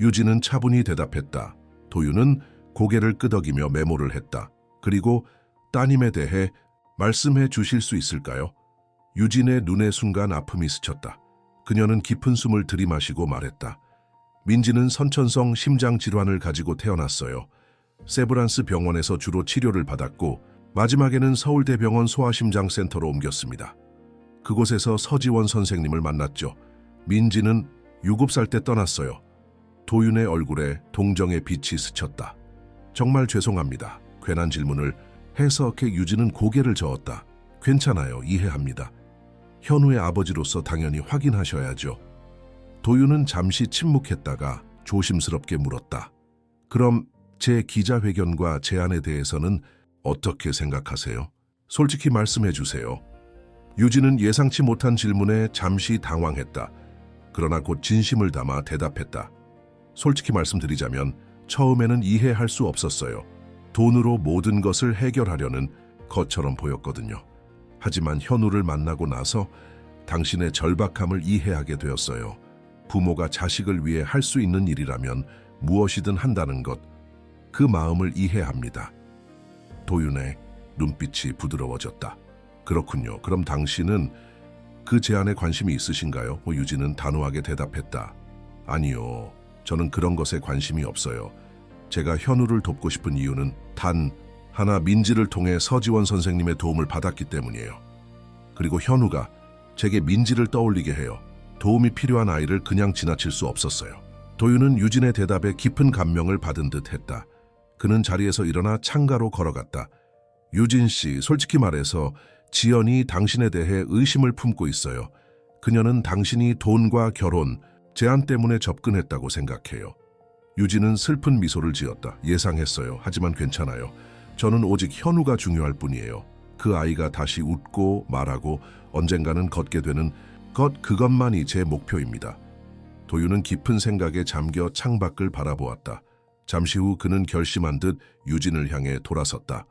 유진은 차분히 대답했다. 도윤은 고개를 끄덕이며 메모를 했다. 그리고 따님에 대해 말씀해 주실 수 있을까요? 유진의 눈에 순간 아픔이 스쳤다. 그녀는 깊은 숨을 들이마시고 말했다. 민지는 선천성 심장 질환을 가지고 태어났어요. 세브란스 병원에서 주로 치료를 받았고 마지막에는 서울대병원 소아심장센터로 옮겼습니다. 그곳에서 서지원 선생님을 만났죠. 민지는 7살 때 떠났어요. 도윤의 얼굴에 동정의 빛이 스쳤다. 정말 죄송합니다. 괜한 질문을 해석해 유진은 고개를 저었다. 괜찮아요. 이해합니다. 현우의 아버지로서 당연히 확인하셔야죠. 도윤은 잠시 침묵했다가 조심스럽게 물었다. 그럼 제 기자회견과 제안에 대해서는 어떻게 생각하세요? 솔직히 말씀해 주세요. 유진은 예상치 못한 질문에 잠시 당황했다. 그러나 곧 진심을 담아 대답했다. 솔직히 말씀드리자면 처음에는 이해할 수 없었어요. 돈으로 모든 것을 해결하려는 것처럼 보였거든요. 하지만 현우를 만나고 나서 당신의 절박함을 이해하게 되었어요. 부모가 자식을 위해 할 수 있는 일이라면 무엇이든 한다는 것, 그 마음을 이해합니다. 도윤의 눈빛이 부드러워졌다. 그렇군요. 그럼 당신은 그 제안에 관심이 있으신가요? 유진은 단호하게 대답했다. 아니요. 저는 그런 것에 관심이 없어요. 제가 현우를 돕고 싶은 이유는 단 하나, 민지를 통해 서지원 선생님의 도움을 받았기 때문이에요. 그리고 현우가 제게 민지를 떠올리게 해요. 도움이 필요한 아이를 그냥 지나칠 수 없었어요. 도윤은 유진의 대답에 깊은 감명을 받은 듯 했다. 그는 자리에서 일어나 창가로 걸어갔다. 유진 씨, 솔직히 말해서 지연이 당신에 대해 의심을 품고 있어요. 그녀는 당신이 돈과 결혼, 제안 때문에 접근했다고 생각해요. 유진은 슬픈 미소를 지었다. 예상했어요. 하지만 괜찮아요. 저는 오직 현우가 중요할 뿐이에요. 그 아이가 다시 웃고 말하고 언젠가는 걷게 되는 그것만이 제 목표입니다. 도윤은 깊은 생각에 잠겨 창밖을 바라보았다. 잠시 후 그는 결심한 듯 유진을 향해 돌아섰다.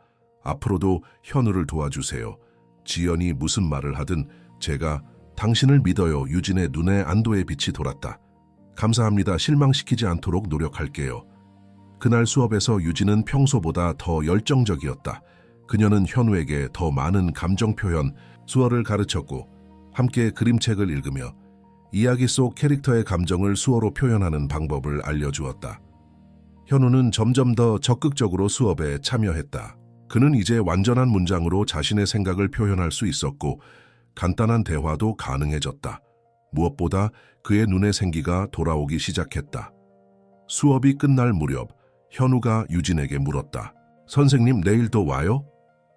앞으로도 현우를 도와주세요. 지연이 무슨 말을 하든 제가 당신을 믿어요. 유진의 눈에 안도의 빛이 돌았다. 감사합니다. 실망시키지 않도록 노력할게요. 그날 수업에서 유진은 평소보다 더 열정적이었다. 그녀는 현우에게 더 많은 감정 표현, 수어를 가르쳤고 함께 그림책을 읽으며 이야기 속 캐릭터의 감정을 수어로 표현하는 방법을 알려주었다. 현우는 점점 더 적극적으로 수업에 참여했다. 그는 이제 완전한 문장으로 자신의 생각을 표현할 수 있었고 간단한 대화도 가능해졌다. 무엇보다 그의 눈에 생기가 돌아오기 시작했다. 수업이 끝날 무렵 현우가 유진에게 물었다. 선생님, 내일도 와요?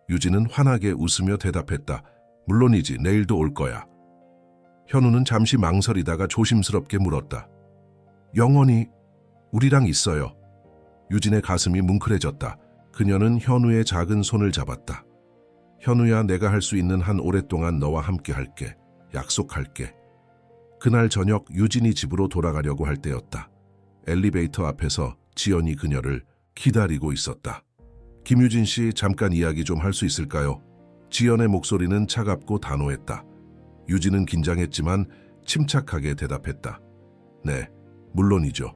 유진은 환하게 웃으며 대답했다. 물론이지, 내일도 올 거야. 현우는 잠시 망설이다가 조심스럽게 물었다. 영원히 우리랑 있어요. 유진의 가슴이 뭉클해졌다. 그녀는 현우의 작은 손을 잡았다. 현우야, 내가 할 수 있는 한 오랫동안 너와 함께 할게. 약속할게. 그날 저녁 유진이 집으로 돌아가려고 할 때였다. 엘리베이터 앞에서 지연이 그녀를 기다리고 있었다. 김유진 씨, 잠깐 이야기 좀 할 수 있을까요? 지연의 목소리는 차갑고 단호했다. 유진은 긴장했지만 침착하게 대답했다. 네, 물론이죠.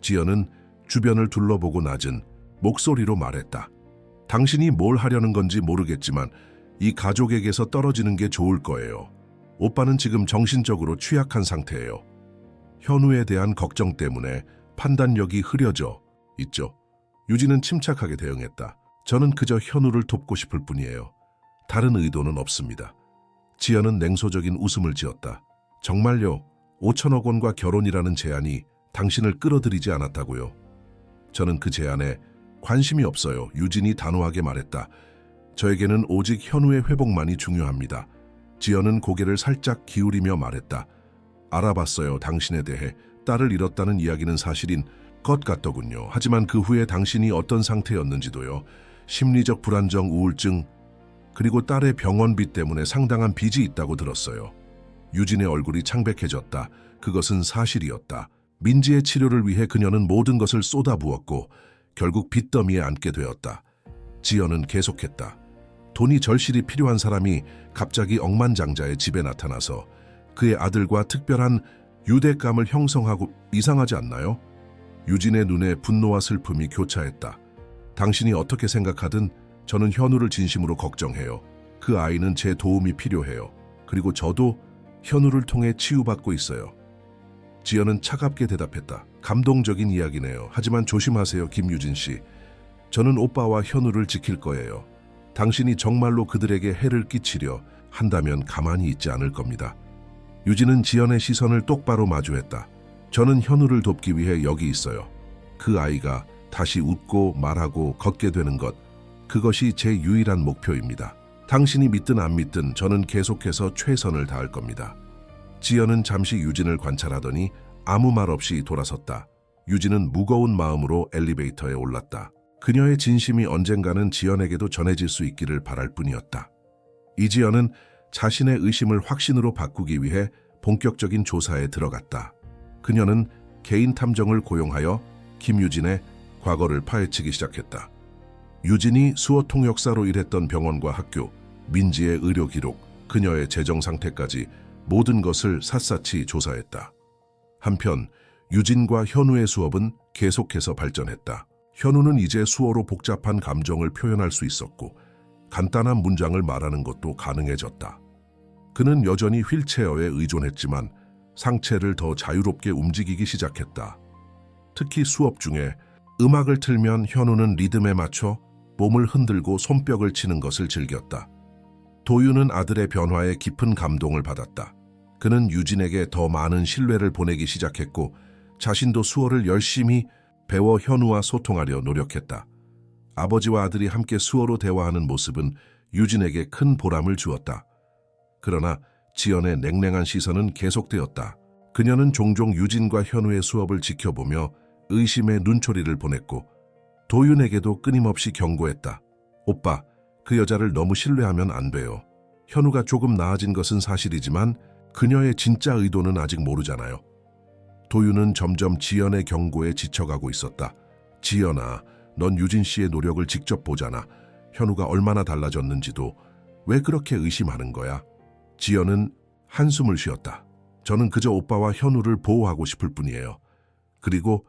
지연은 주변을 둘러보고 낮은 목소리로 말했다. 당신이 뭘 하려는 건지 모르겠지만 이 가족에게서 떨어지는 게 좋을 거예요. 오빠는 지금 정신적으로 취약한 상태예요. 현우에 대한 걱정 때문에 판단력이 흐려져 있죠. 유진은 침착하게 대응했다. 저는 그저 현우를 돕고 싶을 뿐이에요. 다른 의도는 없습니다. 지연은 냉소적인 웃음을 지었다. 정말요? 5천억 원과 결혼이라는 제안이 당신을 끌어들이지 않았다고요? 저는 그 제안에 관심이 없어요. 유진이 단호하게 말했다. 저에게는 오직 현우의 회복만이 중요합니다. 지연은 고개를 살짝 기울이며 말했다. 알아봤어요. 당신에 대해 딸을 잃었다는 이야기는 사실인 것 같더군요. 하지만 그 후에 당신이 어떤 상태였는지도요. 심리적 불안정, 우울증, 그리고 딸의 병원비 때문에 상당한 빚이 있다고 들었어요. 유진의 얼굴이 창백해졌다. 그것은 사실이었다. 민지의 치료를 위해 그녀는 모든 것을 쏟아부었고 결국 빚더미에 앉게 되었다. 지연은 계속했다. 돈이 절실히 필요한 사람이 갑자기 억만장자의 집에 나타나서 그의 아들과 특별한 유대감을 형성하고 이상하지 않나요? 유진의 눈에 분노와 슬픔이 교차했다. 당신이 어떻게 생각하든 저는 현우를 진심으로 걱정해요. 그 아이는 제 도움이 필요해요. 그리고 저도 현우를 통해 치유받고 있어요. 지연은 차갑게 대답했다. 감동적인 이야기네요. 하지만 조심하세요, 김유진 씨. 저는 오빠와 현우를 지킬 거예요. 당신이 정말로 그들에게 해를 끼치려 한다면 가만히 있지 않을 겁니다. 유진은 지연의 시선을 똑바로 마주했다. 저는 현우를 돕기 위해 여기 있어요. 그 아이가 다시 웃고 말하고 걷게 되는 것, 그것이 제 유일한 목표입니다. 당신이 믿든 안 믿든 저는 계속해서 최선을 다할 겁니다. 지연은 잠시 유진을 관찰하더니 아무 말 없이 돌아섰다. 유진은 무거운 마음으로 엘리베이터에 올랐다. 그녀의 진심이 언젠가는 지연에게도 전해질 수 있기를 바랄 뿐이었다. 이지연은 자신의 의심을 확신으로 바꾸기 위해 본격적인 조사에 들어갔다. 그녀는 개인 탐정을 고용하여 김유진의 과거를 파헤치기 시작했다. 유진이 수어 통역사로 일했던 병원과 학교, 민지의 의료 기록, 그녀의 재정 상태까지 모든 것을 샅샅이 조사했다. 한편 유진과 현우의 수업은 계속해서 발전했다. 현우는 이제 수어로 복잡한 감정을 표현할 수 있었고 간단한 문장을 말하는 것도 가능해졌다. 그는 여전히 휠체어에 의존했지만 상체를 더 자유롭게 움직이기 시작했다. 특히 수업 중에 음악을 틀면 현우는 리듬에 맞춰 몸을 흔들고 손뼉을 치는 것을 즐겼다. 도윤은 아들의 변화에 깊은 감동을 받았다. 그는 유진에게 더 많은 신뢰를 보내기 시작했고 자신도 수어를 열심히 배워 현우와 소통하려 노력했다. 아버지와 아들이 함께 수어로 대화하는 모습은 유진에게 큰 보람을 주었다. 그러나 지연의 냉랭한 시선은 계속되었다. 그녀는 종종 유진과 현우의 수업을 지켜보며 의심의 눈초리를 보냈고 도윤에게도 끊임없이 경고했다. 오빠, 그 여자를 너무 신뢰하면 안 돼요. 현우가 조금 나아진 것은 사실이지만 그녀의 진짜 의도는 아직 모르잖아요. 도윤은 점점 지연의 경고에 지쳐가고 있었다. 지연아, 넌 유진 씨의 노력을 직접 보잖아. 현우가 얼마나 달라졌는지도. 왜 그렇게 의심하는 거야? 지연은 한숨을 쉬었다. 저는 그저 오빠와 현우를 보호하고 싶을 뿐이에요. 그리고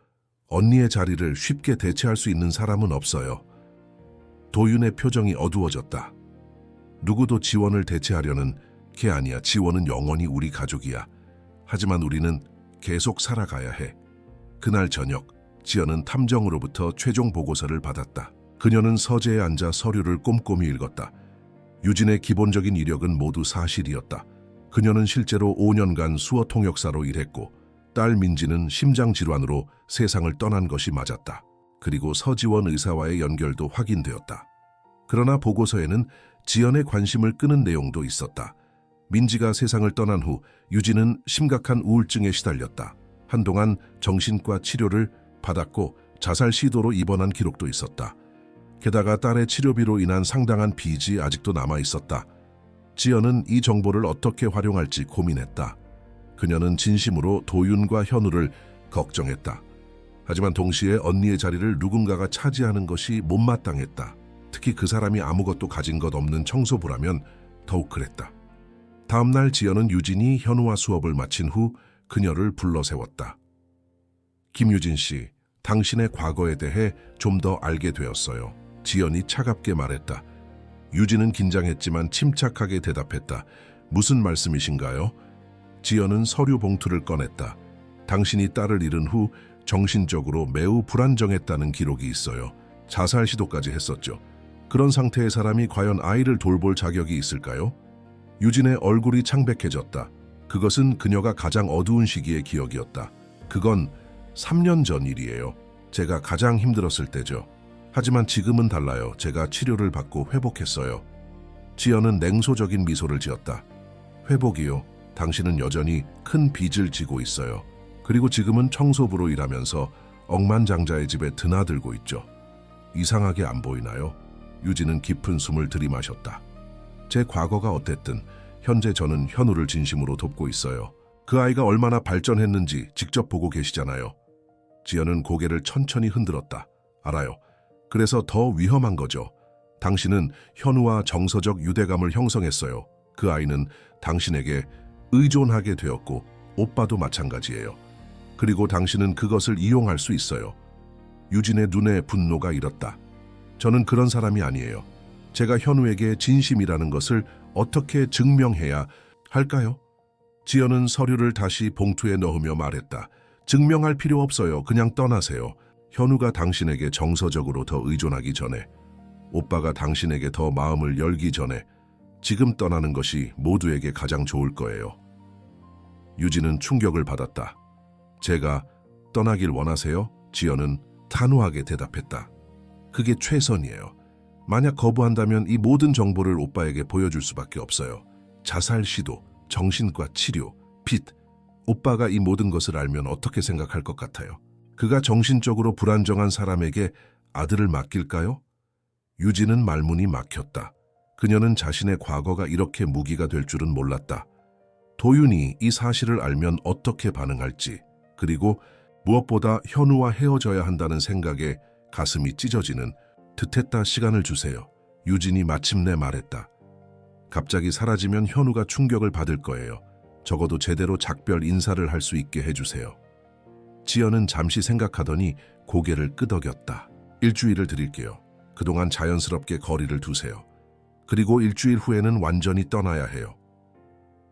언니의 자리를 쉽게 대체할 수 있는 사람은 없어요. 도윤의 표정이 어두워졌다. 누구도 지원을 대체하려는 게 아니야. 지원은 영원히 우리 가족이야. 하지만 우리는 계속 살아가야 해. 그날 저녁, 지연은 탐정으로부터 최종 보고서를 받았다. 그녀는 서재에 앉아 서류를 꼼꼼히 읽었다. 유진의 기본적인 이력은 모두 사실이었다. 그녀는 실제로 5년간 수어 통역사로 일했고 딸 민지는 심장질환으로 세상을 떠난 것이 맞았다. 그리고 서지원 의사와의 연결도 확인되었다. 그러나 보고서에는 지연의 관심을 끄는 내용도 있었다. 민지가 세상을 떠난 후 유진은 심각한 우울증에 시달렸다. 한동안 정신과 치료를 받았고 자살 시도로 입원한 기록도 있었다. 게다가 딸의 치료비로 인한 상당한 빚이 아직도 남아 있었다. 지연은 이 정보를 어떻게 활용할지 고민했다. 그녀는 진심으로 도윤과 현우를 걱정했다. 하지만 동시에 언니의 자리를 누군가가 차지하는 것이 못마땅했다. 특히 그 사람이 아무것도 가진 것 없는 청소부라면 더욱 그랬다. 다음 날 지연은 유진이 현우와 수업을 마친 후 그녀를 불러 세웠다. 김유진 씨, 당신의 과거에 대해 좀 더 알게 되었어요. 지연이 차갑게 말했다. 유진은 긴장했지만 침착하게 대답했다. 무슨 말씀이신가요? 지연은 서류 봉투를 꺼냈다. 당신이 딸을 잃은 후 정신적으로 매우 불안정했다는 기록이 있어요. 자살 시도까지 했었죠. 그런 상태의 사람이 과연 아이를 돌볼 자격이 있을까요? 유진의 얼굴이 창백해졌다. 그것은 그녀가 가장 어두운 시기의 기억이었다. 그건 3년 전 일이에요. 제가 가장 힘들었을 때죠. 하지만 지금은 달라요. 제가 치료를 받고 회복했어요. 지연은 냉소적인 미소를 지었다. 회복이요? 당신은 여전히 큰 빚을 지고 있어요. 그리고 지금은 청소부로 일하면서 억만장자의 집에 드나들고 있죠. 이상하게 안 보이나요? 유진은 깊은 숨을 들이마셨다. 제 과거가 어땠든 현재 저는 현우를 진심으로 돕고 있어요. 그 아이가 얼마나 발전했는지 직접 보고 계시잖아요. 지연은 고개를 천천히 흔들었다. 알아요. 그래서 더 위험한 거죠. 당신은 현우와 정서적 유대감을 형성했어요. 그 아이는 당신에게 의존하게 되었고 오빠도 마찬가지예요. 그리고 당신은 그것을 이용할 수 있어요. 유진의 눈에 분노가 일었다. 저는 그런 사람이 아니에요. 제가 현우에게 진심이라는 것을 어떻게 증명해야 할까요? 지연은 서류를 다시 봉투에 넣으며 말했다. 증명할 필요 없어요. 그냥 떠나세요. 현우가 당신에게 정서적으로 더 의존하기 전에, 오빠가 당신에게 더 마음을 열기 전에 지금 떠나는 것이 모두에게 가장 좋을 거예요. 유진은 충격을 받았다. 제가 떠나길 원하세요? 지연은 단호하게 대답했다. 그게 최선이에요. 만약 거부한다면 이 모든 정보를 오빠에게 보여줄 수밖에 없어요. 자살 시도, 정신과 치료, 빚. 오빠가 이 모든 것을 알면 어떻게 생각할 것 같아요? 그가 정신적으로 불안정한 사람에게 아들을 맡길까요? 유진은 말문이 막혔다. 그녀는 자신의 과거가 이렇게 무기가 될 줄은 몰랐다. 도윤이 이 사실을 알면 어떻게 반응할지, 그리고 무엇보다 현우와 헤어져야 한다는 생각에 가슴이 찢어지는 듯했다. 시간을 주세요. 유진이 마침내 말했다. 갑자기 사라지면 현우가 충격을 받을 거예요. 적어도 제대로 작별 인사를 할 수 있게 해주세요. 지연은 잠시 생각하더니 고개를 끄덕였다. 일주일을 드릴게요. 그동안 자연스럽게 거리를 두세요. 그리고 일주일 후에는 완전히 떠나야 해요.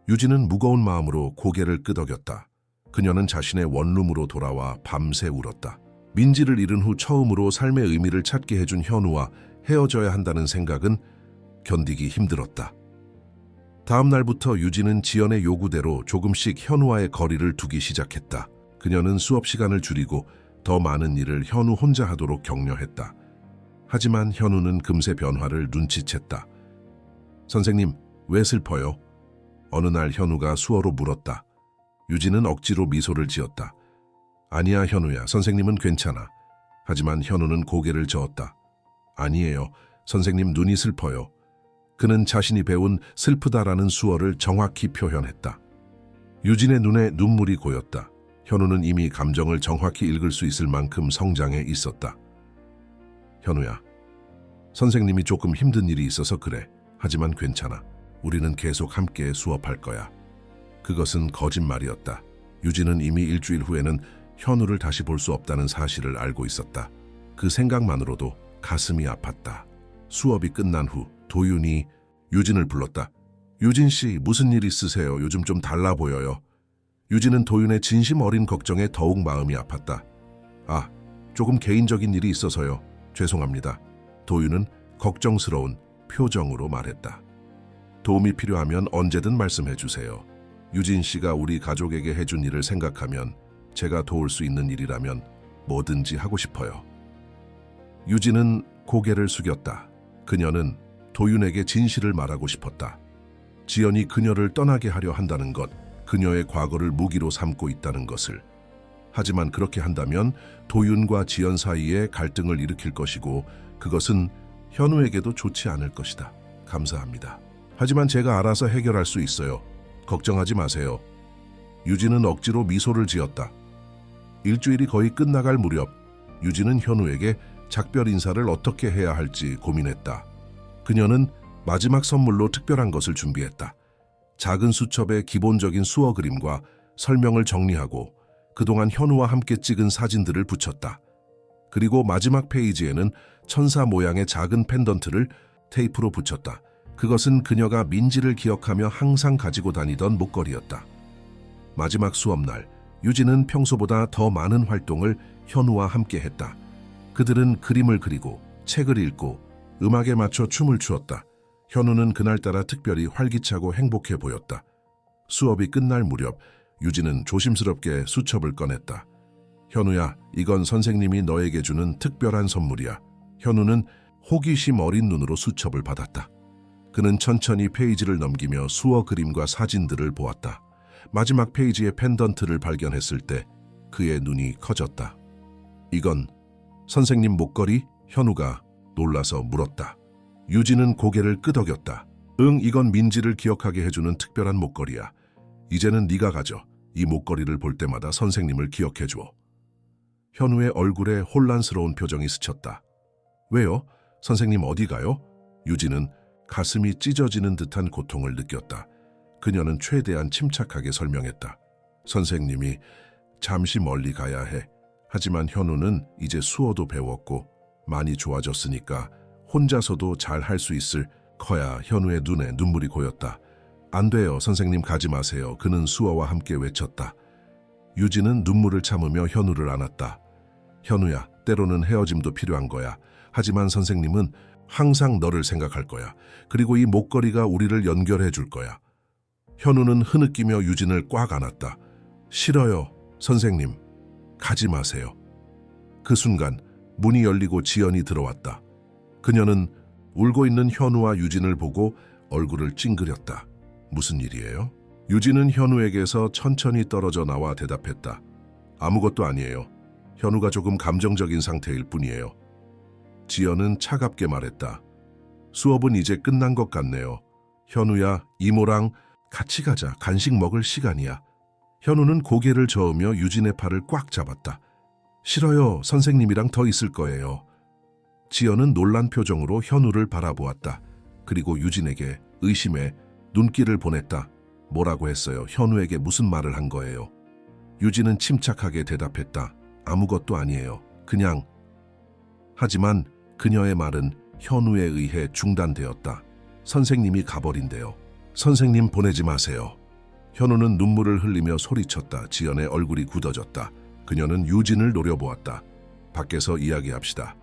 유진은 무거운 마음으로 고개를 끄덕였다. 그녀는 자신의 원룸으로 돌아와 밤새 울었다. 민지를 잃은 후 처음으로 삶의 의미를 찾게 해준 현우와 헤어져야 한다는 생각은 견디기 힘들었다. 다음 날부터 유진은 지연의 요구대로 조금씩 현우와의 거리를 두기 시작했다. 그녀는 수업 시간을 줄이고 더 많은 일을 현우 혼자 하도록 격려했다. 하지만 현우는 금세 변화를 눈치챘다. 선생님, 왜 슬퍼요? 어느 날 현우가 수어로 물었다. 유진은 억지로 미소를 지었다. 아니야, 현우야. 선생님은 괜찮아. 하지만 현우는 고개를 저었다. 아니에요. 선생님 눈이 슬퍼요. 그는 자신이 배운 슬프다라는 수어를 정확히 표현했다. 유진의 눈에 눈물이 고였다. 현우는 이미 감정을 정확히 읽을 수 있을 만큼 성장해 있었다. 현우야, 선생님이 조금 힘든 일이 있어서 그래. 하지만 괜찮아. 우리는 계속 함께 수업할 거야. 그것은 거짓말이었다. 유진은 이미 일주일 후에는 현우를 다시 볼 수 없다는 사실을 알고 있었다. 그 생각만으로도 가슴이 아팠다. 수업이 끝난 후 도윤이 유진을 불렀다. 유진 씨, 무슨 일 있으세요? 요즘 좀 달라 보여요. 유진은 도윤의 진심 어린 걱정에 더욱 마음이 아팠다. 아, 조금 개인적인 일이 있어서요. 죄송합니다. 도윤은 걱정스러운 표정으로 말했다. 도움이 필요하면 언제든 말씀해 주세요. 유진 씨가 우리 가족에게 해준 일을 생각하면 제가 도울 수 있는 일이라면 뭐든지 하고 싶어요. 유진은 고개를 숙였다. 그녀는 도윤에게 진실을 말하고 싶었다. 지연이 그녀를 떠나게 하려 한다는 것, 그녀의 과거를 무기로 삼고 있다는 것을. 하지만 그렇게 한다면 도윤과 지연 사이에 갈등을 일으킬 것이고 그것은 현우에게도 좋지 않을 것이다. 감사합니다. 하지만 제가 알아서 해결할 수 있어요. 걱정하지 마세요. 유진은 억지로 미소를 지었다. 일주일이 거의 끝나갈 무렵 유진은 현우에게 작별 인사를 어떻게 해야 할지 고민했다. 그녀는 마지막 선물로 특별한 것을 준비했다. 작은 수첩에 기본적인 수어 그림과 설명을 정리하고 그동안 현우와 함께 찍은 사진들을 붙였다. 그리고 마지막 페이지에는 천사 모양의 작은 펜던트를 테이프로 붙였다. 그것은 그녀가 민지를 기억하며 항상 가지고 다니던 목걸이였다. 마지막 수업날, 유진은 평소보다 더 많은 활동을 현우와 함께 했다. 그들은 그림을 그리고 책을 읽고 음악에 맞춰 춤을 추었다. 현우는 그날따라 특별히 활기차고 행복해 보였다. 수업이 끝날 무렵 유진은 조심스럽게 수첩을 꺼냈다. 현우야, 이건 선생님이 너에게 주는 특별한 선물이야. 현우는 호기심 어린 눈으로 수첩을 받았다. 그는 천천히 페이지를 넘기며 수어 그림과 사진들을 보았다. 마지막 페이지의 펜던트를 발견했을 때 그의 눈이 커졌다. 이건 선생님 목걸이? 현우가 놀라서 물었다. 유진은 고개를 끄덕였다. 응, 이건 민지를 기억하게 해주는 특별한 목걸이야. 이제는 네가 가져. 이 목걸이를 볼 때마다 선생님을 기억해줘. 현우의 얼굴에 혼란스러운 표정이 스쳤다. 왜요? 선생님 어디 가요? 유진은 가슴이 찢어지는 듯한 고통을 느꼈다. 그녀는 최대한 침착하게 설명했다. 선생님이 잠시 멀리 가야 해. 하지만 현우는 이제 수어도 배웠고 많이 좋아졌으니까 혼자서도 잘 할 수 있을 거야. 현우의 눈에 눈물이 고였다. 안 돼요. 선생님 가지 마세요. 그는 수어와 함께 외쳤다. 유진은 눈물을 참으며 현우를 안았다. 현우야, 때로는 헤어짐도 필요한 거야. 하지만 선생님은 항상 너를 생각할 거야. 그리고 이 목걸이가 우리를 연결해 줄 거야. 현우는 흐느끼며 유진을 꽉 안았다. 싫어요, 선생님. 가지 마세요. 그 순간 문이 열리고 지연이 들어왔다. 그녀는 울고 있는 현우와 유진을 보고 얼굴을 찡그렸다. 무슨 일이에요? 유진은 현우에게서 천천히 떨어져 나와 대답했다. 아무것도 아니에요. 현우가 조금 감정적인 상태일 뿐이에요. 지연은 차갑게 말했다. 수업은 이제 끝난 것 같네요. 현우야, 이모랑 같이 가자. 간식 먹을 시간이야. 현우는 고개를 저으며 유진의 팔을 꽉 잡았다. 싫어요. 선생님이랑 더 있을 거예요. 지연은 놀란 표정으로 현우를 바라보았다. 그리고 유진에게 의심의 눈길을 보냈다. 뭐라고 했어요? 현우에게 무슨 말을 한 거예요? 유진은 침착하게 대답했다. 아무것도 아니에요. 그냥. 하지만 그녀의 말은 현우에 의해 중단되었다. 선생님이 가버린대요. 선생님 보내지 마세요. 현우는 눈물을 흘리며 소리쳤다. 지연의 얼굴이 굳어졌다. 그녀는 유진을 노려보았다. 밖에서 이야기합시다.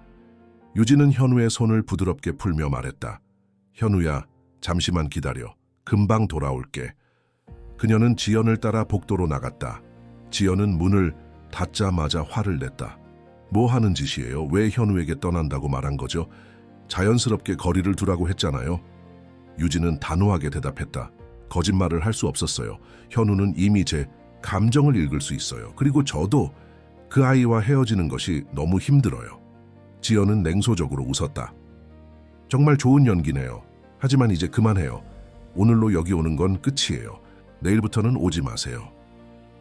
유진은 현우의 손을 부드럽게 풀며 말했다. 현우야, 잠시만 기다려. 금방 돌아올게. 그녀는 지연을 따라 복도로 나갔다. 지연은 문을 닫자마자 화를 냈다. 뭐 하는 짓이에요? 왜 현우에게 떠난다고 말한 거죠? 자연스럽게 거리를 두라고 했잖아요. 유진은 단호하게 대답했다. 거짓말을 할 수 없었어요. 현우는 이미 제 감정을 읽을 수 있어요. 그리고 저도 그 아이와 헤어지는 것이 너무 힘들어요. 지연은 냉소적으로 웃었다. 정말 좋은 연기네요. 하지만 이제 그만해요. 오늘로 여기 오는 건 끝이에요. 내일부터는 오지 마세요.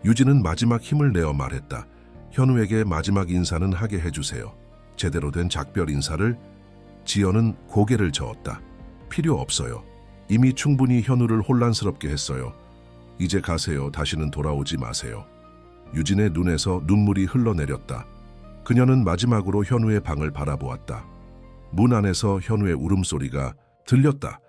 유진은 마지막 힘을 내어 말했다. 현우에게 마지막 인사는 하게 해주세요. 제대로 된 작별 인사를. 지연은 고개를 저었다. 필요 없어요. 이미 충분히 현우를 혼란스럽게 했어요. 이제 가세요. 다시는 돌아오지 마세요. 유진의 눈에서 눈물이 흘러내렸다. 그녀는 마지막으로 현우의 방을 바라보았다. 문 안에서 현우의 울음소리가 들렸다.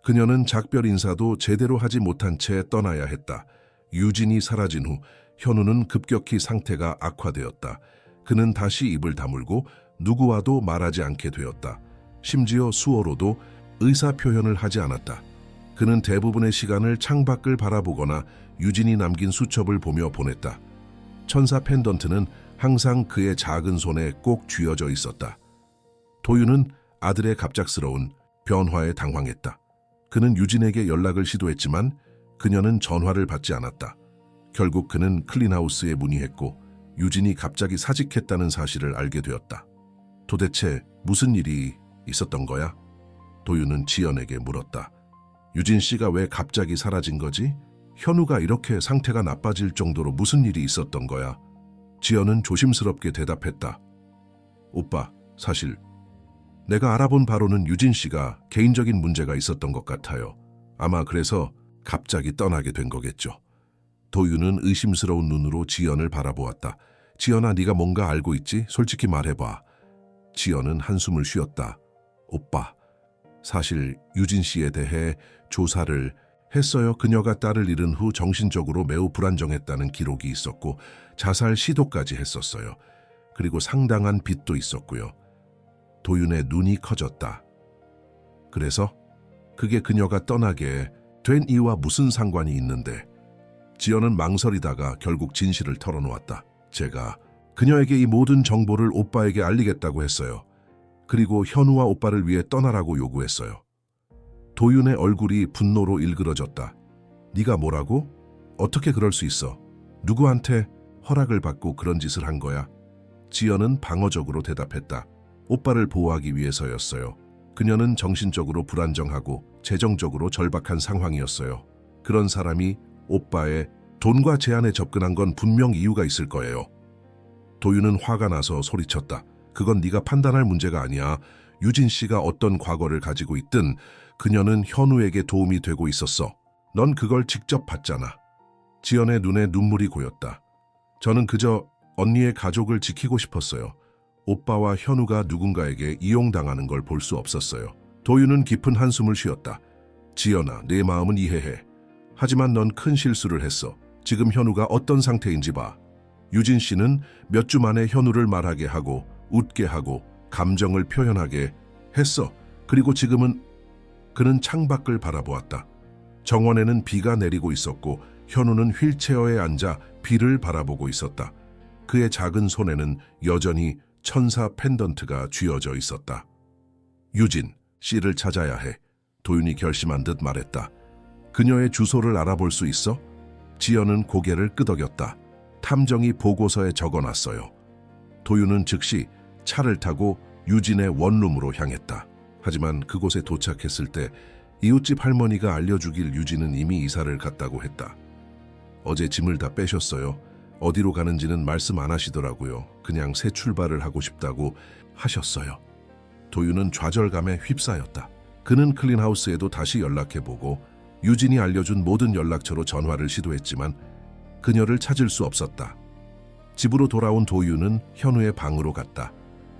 그녀는 작별 인사도 제대로 하지 못한 채 떠나야 했다. 유진이 사라진 후 현우는 급격히 상태가 악화되었다. 그는 다시 입을 다물고 누구와도 말하지 않게 되었다. 심지어 수어로도 의사 표현을 하지 않았다. 그는 대부분의 시간을 창밖을 바라보거나 유진이 남긴 수첩을 보며 보냈다. 천사 펜던트는 항상 그의 작은 손에 꼭 쥐어져 있었다. 도윤은 아들의 갑작스러운 변화에 당황했다. 그는 유진에게 연락을 시도했지만 그녀는 전화를 받지 않았다. 결국 그는 클린하우스에 문의했고 유진이 갑자기 사직했다는 사실을 알게 되었다. 도대체 무슨 일이 있었던 거야? 도윤은 지연에게 물었다. 유진 씨가 왜 갑자기 사라진 거지? 현우가 이렇게 상태가 나빠질 정도로 무슨 일이 있었던 거야? 지연은 조심스럽게 대답했다. 오빠, 사실 내가 알아본 바로는 유진 씨가 개인적인 문제가 있었던 것 같아요. 아마 그래서 갑자기 떠나게 된 거겠죠. 도윤은 의심스러운 눈으로 지연을 바라보았다. 지연아, 네가 뭔가 알고 있지? 솔직히 말해봐. 지연은 한숨을 쉬었다. 오빠, 사실 유진 씨에 대해 조사를 했어요. 그녀가 딸을 잃은 후 정신적으로 매우 불안정했다는 기록이 있었고 자살 시도까지 했었어요. 그리고 상당한 빚도 있었고요. 도윤의 눈이 커졌다. 그래서 그게 그녀가 떠나게 된 이유와 무슨 상관이 있는데? 지연은 망설이다가 결국 진실을 털어놓았다. 제가 그녀에게 이 모든 정보를 오빠에게 알리겠다고 했어요. 그리고 현우와 오빠를 위해 떠나라고 요구했어요. 도윤의 얼굴이 분노로 일그러졌다. 네가 뭐라고? 어떻게 그럴 수 있어? 누구한테 허락을 받고 그런 짓을 한 거야? 지연은 방어적으로 대답했다. 오빠를 보호하기 위해서였어요. 그녀는 정신적으로 불안정하고 재정적으로 절박한 상황이었어요. 그런 사람이 오빠의 돈과 제안에 접근한 건 분명 이유가 있을 거예요. 도윤은 화가 나서 소리쳤다. 그건 네가 판단할 문제가 아니야. 유진 씨가 어떤 과거를 가지고 있든 그녀는 현우에게 도움이 되고 있었어. 넌 그걸 직접 봤잖아. 지연의 눈에 눈물이 고였다. 저는 그저 언니의 가족을 지키고 싶었어요. 오빠와 현우가 누군가에게 이용당하는 걸 볼 수 없었어요. 도윤은 깊은 한숨을 쉬었다. 지연아, 내 마음은 이해해. 하지만 넌 큰 실수를 했어. 지금 현우가 어떤 상태인지 봐. 유진 씨는 몇 주 만에 현우를 말하게 하고 웃게 하고 감정을 표현하게 했어. 그리고 지금은 그는 창밖을 바라보았다. 정원에는 비가 내리고 있었고 현우는 휠체어에 앉아 비를 바라보고 있었다. 그의 작은 손에는 여전히 천사 펜던트가 쥐어져 있었다. 유진 씨를 찾아야 해. 도윤이 결심한 듯 말했다. 그녀의 주소를 알아볼 수 있어? 지연은 고개를 끄덕였다. 탐정이 보고서에 적어놨어요. 도윤은 즉시 차를 타고 유진의 원룸으로 향했다. 하지만 그곳에 도착했을 때 이웃집 할머니가 알려주길 유진은 이미 이사를 갔다고 했다. 어제 짐을 다 빼셨어요. 어디로 가는지는 말씀 안 하시더라고요. 그냥 새 출발을 하고 싶다고 하셨어요. 도윤은 좌절감에 휩싸였다. 그는 클린하우스에도 다시 연락해보고 유진이 알려준 모든 연락처로 전화를 시도했지만 그녀를 찾을 수 없었다. 집으로 돌아온 도윤은 현우의 방으로 갔다.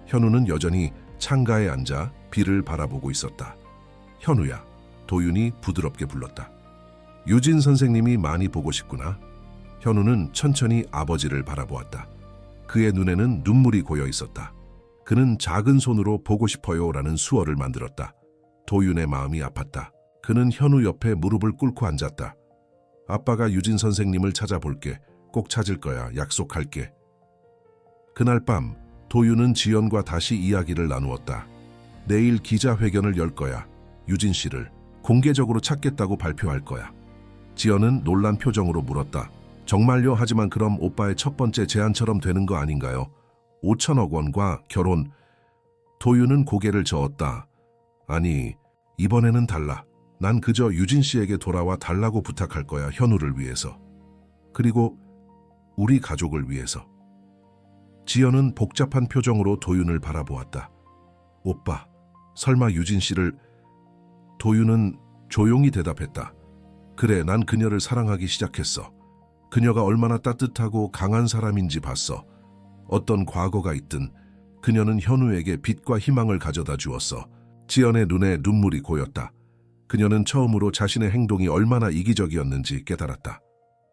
현우는 여전히 창가에 앉아 비를 바라보고 있었다. 현우야, 도윤이 부드럽게 불렀다. 유진 선생님이 많이 보고 싶구나. 현우는 천천히 아버지를 바라보았다. 그의 눈에는 눈물이 고여 있었다. 그는 작은 손으로 보고 싶어요 라는 수어를 만들었다. 도윤의 마음이 아팠다. 그는 현우 옆에 무릎을 꿇고 앉았다. 아빠가 유진 선생님을 찾아볼게. 꼭 찾을 거야. 약속할게. 그날 밤 도윤은 지연과 다시 이야기를 나누었다. 내일 기자회견을 열 거야. 유진 씨를 공개적으로 찾겠다고 발표할 거야. 지연은 놀란 표정으로 물었다. 정말요? 하지만 그럼 오빠의 첫 번째 제안처럼 되는 거 아닌가요? 5천억 원과 결혼. 도윤은 고개를 저었다. 아니, 이번에는 달라. 난 그저 유진 씨에게 돌아와 달라고 부탁할 거야. 현우를 위해서. 그리고 우리 가족을 위해서. 지연은 복잡한 표정으로 도윤을 바라보았다. 오빠, 설마 유진 씨를... 도윤은 조용히 대답했다. 그래, 난 그녀를 사랑하기 시작했어. 그녀가 얼마나 따뜻하고 강한 사람인지 봤어. 어떤 과거가 있든 그녀는 현우에게 빛과 희망을 가져다 주었어. 지연의 눈에 눈물이 고였다. 그녀는 처음으로 자신의 행동이 얼마나 이기적이었는지 깨달았다.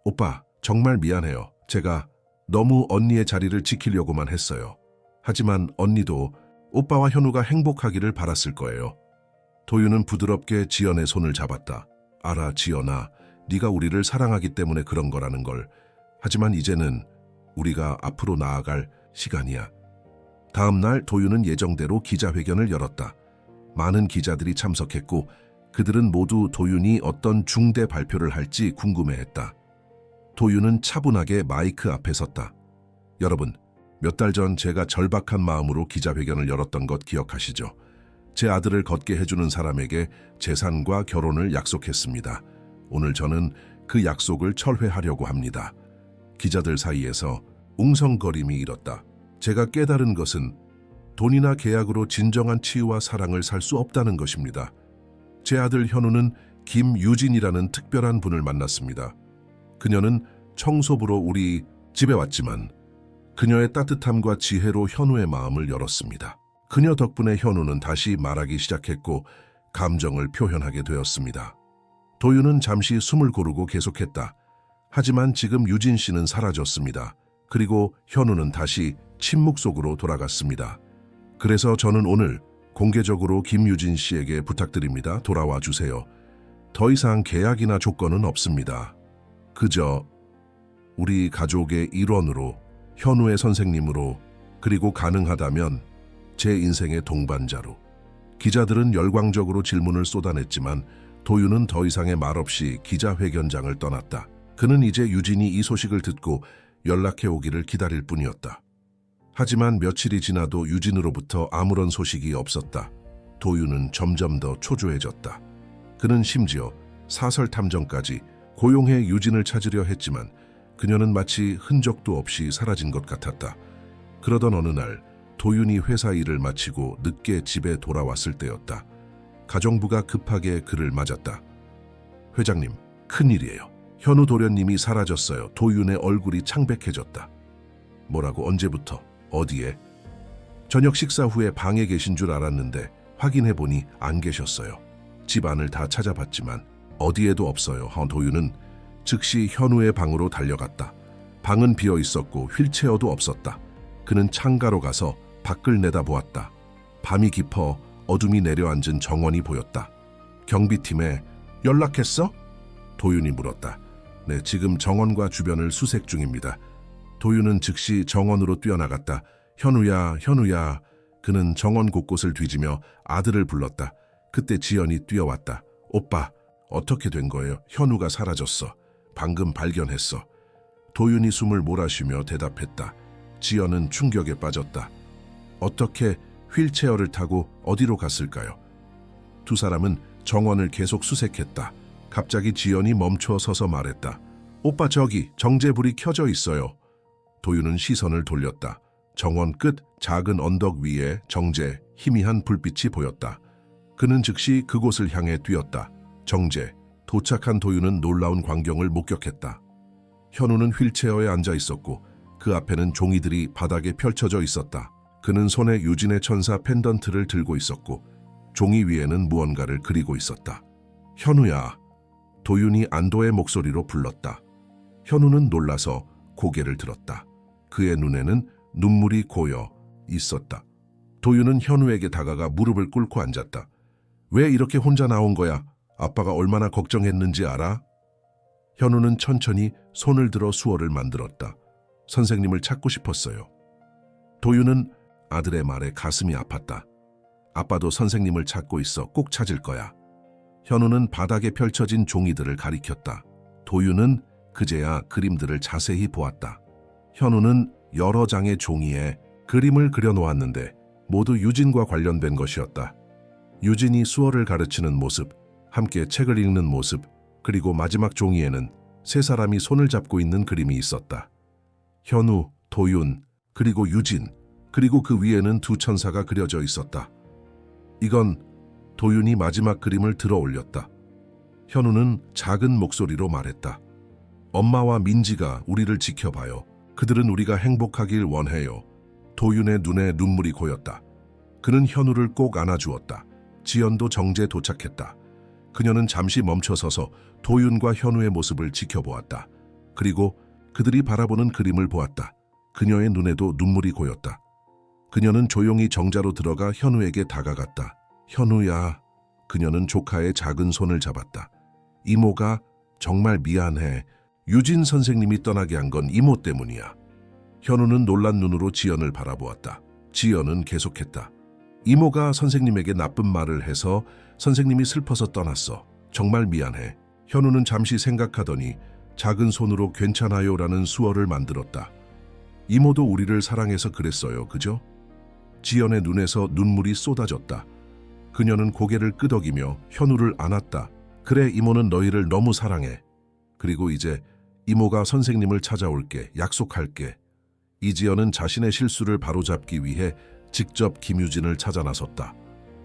오빠, 정말 미안해요. 제가 너무 언니의 자리를 지키려고만 했어요. 하지만 언니도 오빠와 현우가 행복하기를 바랐을 거예요. 도윤은 부드럽게 지연의 손을 잡았다. 알아, 지연아. 네가 우리를 사랑하기 때문에 그런 거라는 걸. 하지만 이제는 우리가 앞으로 나아갈 시간이야. 다음 날 도윤은 예정대로 기자회견을 열었다. 많은 기자들이 참석했고 그들은 모두 도윤이 어떤 중대 발표를 할지 궁금해했다. 도윤은 차분하게 마이크 앞에 섰다. 여러분, 몇 달 전 제가 절박한 마음으로 기자회견을 열었던 것 기억하시죠? 제 아들을 걷게 해주는 사람에게 재산과 결혼을 약속했습니다. 오늘 저는 그 약속을 철회하려고 합니다. 기자들 사이에서 웅성거림이 일었다. 제가 깨달은 것은 돈이나 계약으로 진정한 치유와 사랑을 살 수 없다는 것입니다. 제 아들 현우는 김유진이라는 특별한 분을 만났습니다. 그녀는 청소부로 우리 집에 왔지만 그녀의 따뜻함과 지혜로 현우의 마음을 열었습니다. 그녀 덕분에 현우는 다시 말하기 시작했고 감정을 표현하게 되었습니다. 도윤은 잠시 숨을 고르고 계속했다. 하지만 지금 유진 씨는 사라졌습니다. 그리고 현우는 다시 침묵 속으로 돌아갔습니다. 그래서 저는 오늘 공개적으로 김유진 씨에게 부탁드립니다. 돌아와 주세요. 더 이상 계약이나 조건은 없습니다. 그저 우리 가족의 일원으로, 현우의 선생님으로, 그리고 가능하다면 제 인생의 동반자로. 기자들은 열광적으로 질문을 쏟아냈지만 도윤은 더 이상의 말 없이 기자회견장을 떠났다. 그는 이제 유진이 이 소식을 듣고 연락해 오기를 기다릴 뿐이었다. 하지만 며칠이 지나도 유진으로부터 아무런 소식이 없었다. 도윤은 점점 더 초조해졌다. 그는 심지어 사설 탐정까지 고용해 유진을 찾으려 했지만 그녀는 마치 흔적도 없이 사라진 것 같았다. 그러던 어느 날 도윤이 회사 일을 마치고 늦게 집에 돌아왔을 때였다. 가정부가 급하게 그를 맞았다. 회장님, 큰일이에요. 현우 도련님이 사라졌어요. 도윤의 얼굴이 창백해졌다. 뭐라고? 언제부터? 어디에? 저녁 식사 후에 방에 계신 줄 알았는데 확인해보니 안 계셨어요. 집안을 다 찾아봤지만 어디에도 없어요. 도윤은 즉시 현우의 방으로 달려갔다. 방은 비어 있었고 휠체어도 없었다. 그는 창가로 가서 밖을 내다보았다. 밤이 깊어 어둠이 내려앉은 정원이 보였다. 경비팀에 연락했어? 도윤이 물었다. 네, 지금 정원과 주변을 수색 중입니다. 도윤은 즉시 정원으로 뛰어나갔다. 현우야, 현우야. 그는 정원 곳곳을 뒤지며 아들을 불렀다. 그때 지연이 뛰어왔다. 오빠, 어떻게 된 거예요? 현우가 사라졌어. 방금 발견했어. 도윤이 숨을 몰아쉬며 대답했다. 지연은 충격에 빠졌다. 어떻게 휠체어를 타고 어디로 갔을까요? 두 사람은 정원을 계속 수색했다. 갑자기 지연이 멈춰 서서 말했다. 오빠, 저기 정제불이 켜져 있어요. 도윤은 시선을 돌렸다. 정원 끝 작은 언덕 위에 정제, 희미한 불빛이 보였다. 그는 즉시 그곳을 향해 뛰었다. 정제, 도착한 도윤은 놀라운 광경을 목격했다. 현우는 휠체어에 앉아 있었고 그 앞에는 종이들이 바닥에 펼쳐져 있었다. 그는 손에 유진의 천사 펜던트를 들고 있었고 종이 위에는 무언가를 그리고 있었다. 현우야. 도윤이 안도의 목소리로 불렀다. 현우는 놀라서 고개를 들었다. 그의 눈에는 눈물이 고여 있었다. 도윤은 현우에게 다가가 무릎을 꿇고 앉았다. 왜 이렇게 혼자 나온 거야? 아빠가 얼마나 걱정했는지 알아? 현우는 천천히 손을 들어 수어를 만들었다. 선생님을 찾고 싶었어요. 도윤은 아들의 말에 가슴이 아팠다. 아빠도 선생님을 찾고 있어. 꼭 찾을 거야. 현우는 바닥에 펼쳐진 종이들을 가리켰다. 도윤은 그제야 그림들을 자세히 보았다. 현우는 여러 장의 종이에 그림을 그려놓았는데 모두 유진과 관련된 것이었다. 유진이 수어를 가르치는 모습, 함께 책을 읽는 모습, 그리고 마지막 종이에는 세 사람이 손을 잡고 있는 그림이 있었다. 현우, 도윤, 그리고 유진, 그리고 그 위에는 두 천사가 그려져 있었다. 이건 도윤이 마지막 그림을 들어 올렸다. 현우는 작은 목소리로 말했다. 엄마와 민지가 우리를 지켜봐요. 그들은 우리가 행복하길 원해요. 도윤의 눈에 눈물이 고였다. 그는 현우를 꼭 안아주었다. 지연도 정제 도착했다. 그녀는 잠시 멈춰서서 도윤과 현우의 모습을 지켜보았다. 그리고 그들이 바라보는 그림을 보았다. 그녀의 눈에도 눈물이 고였다. 그녀는 조용히 정자로 들어가 현우에게 다가갔다. 현우야. 그녀는 조카의 작은 손을 잡았다. 이모가 정말 미안해. 유진 선생님이 떠나게 한 건 이모 때문이야. 현우는 놀란 눈으로 지연을 바라보았다. 지연은 계속했다. 이모가 선생님에게 나쁜 말을 해서 선생님이 슬퍼서 떠났어. 정말 미안해. 현우는 잠시 생각하더니 작은 손으로 괜찮아요라는 수어를 만들었다. 이모도 우리를 사랑해서 그랬어요. 그죠? 지연의 눈에서 눈물이 쏟아졌다. 그녀는 고개를 끄덕이며 현우를 안았다. 그래, 이모는 너희를 너무 사랑해. 그리고 이제 이모가 선생님을 찾아올게. 약속할게. 이지연은 자신의 실수를 바로잡기 위해 직접 김유진을 찾아 나섰다.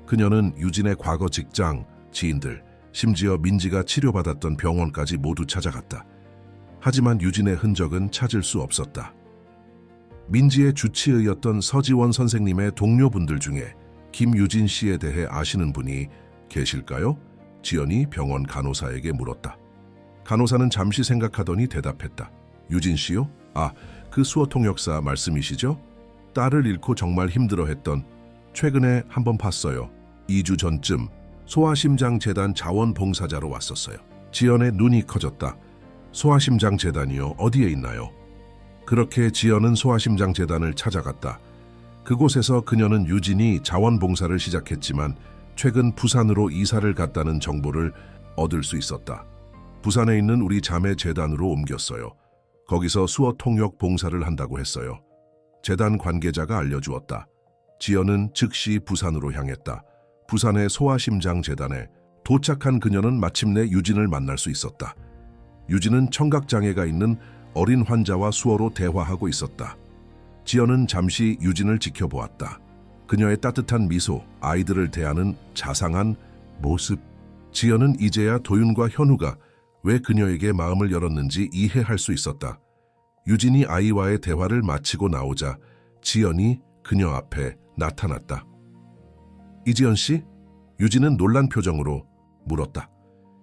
그녀는 유진의 과거 직장, 지인들, 심지어 민지가 치료받았던 병원까지 모두 찾아갔다. 하지만 유진의 흔적은 찾을 수 없었다. 민지의 주치의였던 서지원 선생님의 동료분들 중에 김유진 씨에 대해 아시는 분이 계실까요? 지연이 병원 간호사에게 물었다. 간호사는 잠시 생각하더니 대답했다. 유진 씨요? 아, 그 수어 통역사 말씀이시죠? 딸을 잃고 정말 힘들어했던, 최근에 한번 봤어요. 2주 전쯤 소아심장재단 자원봉사자로 왔었어요. 지연의 눈이 커졌다. 소아심장재단이요? 어디에 있나요? 그렇게 지연은 소아심장재단을 찾아갔다. 그곳에서 그녀는 유진이 자원봉사를 시작했지만 최근 부산으로 이사를 갔다는 정보를 얻을 수 있었다. 부산에 있는 우리 자매 재단으로 옮겼어요. 거기서 수어 통역 봉사를 한다고 했어요. 재단 관계자가 알려주었다. 지연은 즉시 부산으로 향했다. 부산의 소아심장재단에 도착한 그녀는 마침내 유진을 만날 수 있었다. 유진은 청각장애가 있는 어린 환자와 수어로 대화하고 있었다. 지연은 잠시 유진을 지켜보았다. 그녀의 따뜻한 미소, 아이들을 대하는 자상한 모습. 지연은 이제야 도윤과 현우가 왜 그녀에게 마음을 열었는지 이해할 수 있었다. 유진이 아이와의 대화를 마치고 나오자 지연이 그녀 앞에 나타났다. 이지연 씨? 유진은 놀란 표정으로 물었다.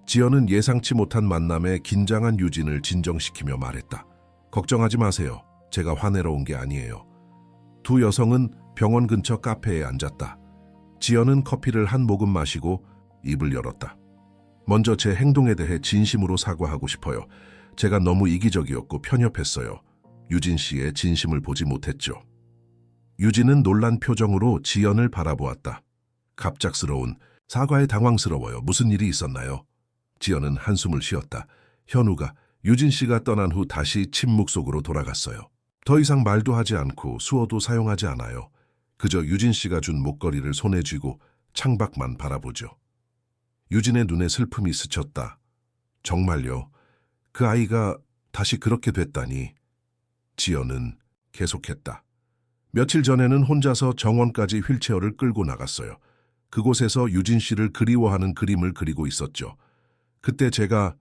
지연은 예상치 못한 만남에 긴장한 유진을 진정시키며 말했다. 걱정하지 마세요. 제가 화내러 온 게 아니에요. 두 여성은 병원 근처 카페에 앉았다. 지연은 커피를 한 모금 마시고 입을 열었다. 먼저 제 행동에 대해 진심으로 사과하고 싶어요. 제가 너무 이기적이었고 편협했어요. 유진 씨의 진심을 보지 못했죠. 유진은 놀란 표정으로 지연을 바라보았다. 갑작스러운 사과에 당황스러워요. 무슨 일이 있었나요? 지연은 한숨을 쉬었다. 현우가 유진 씨가 떠난 후 다시 침묵 속으로 돌아갔어요. 더 이상 말도 하지 않고 수어도 사용하지 않아요. 그저 유진 씨가 준 목걸이를 손에 쥐고 창밖만 바라보죠. 유진의 눈에 슬픔이 스쳤다. 정말요? 그 아이가 다시 그렇게 됐다니. 지연은 계속했다. 며칠 전에는 혼자서 정원까지 휠체어를 끌고 나갔어요. 그곳에서 유진 씨를 그리워하는 그림을 그리고 있었죠. 그때 제가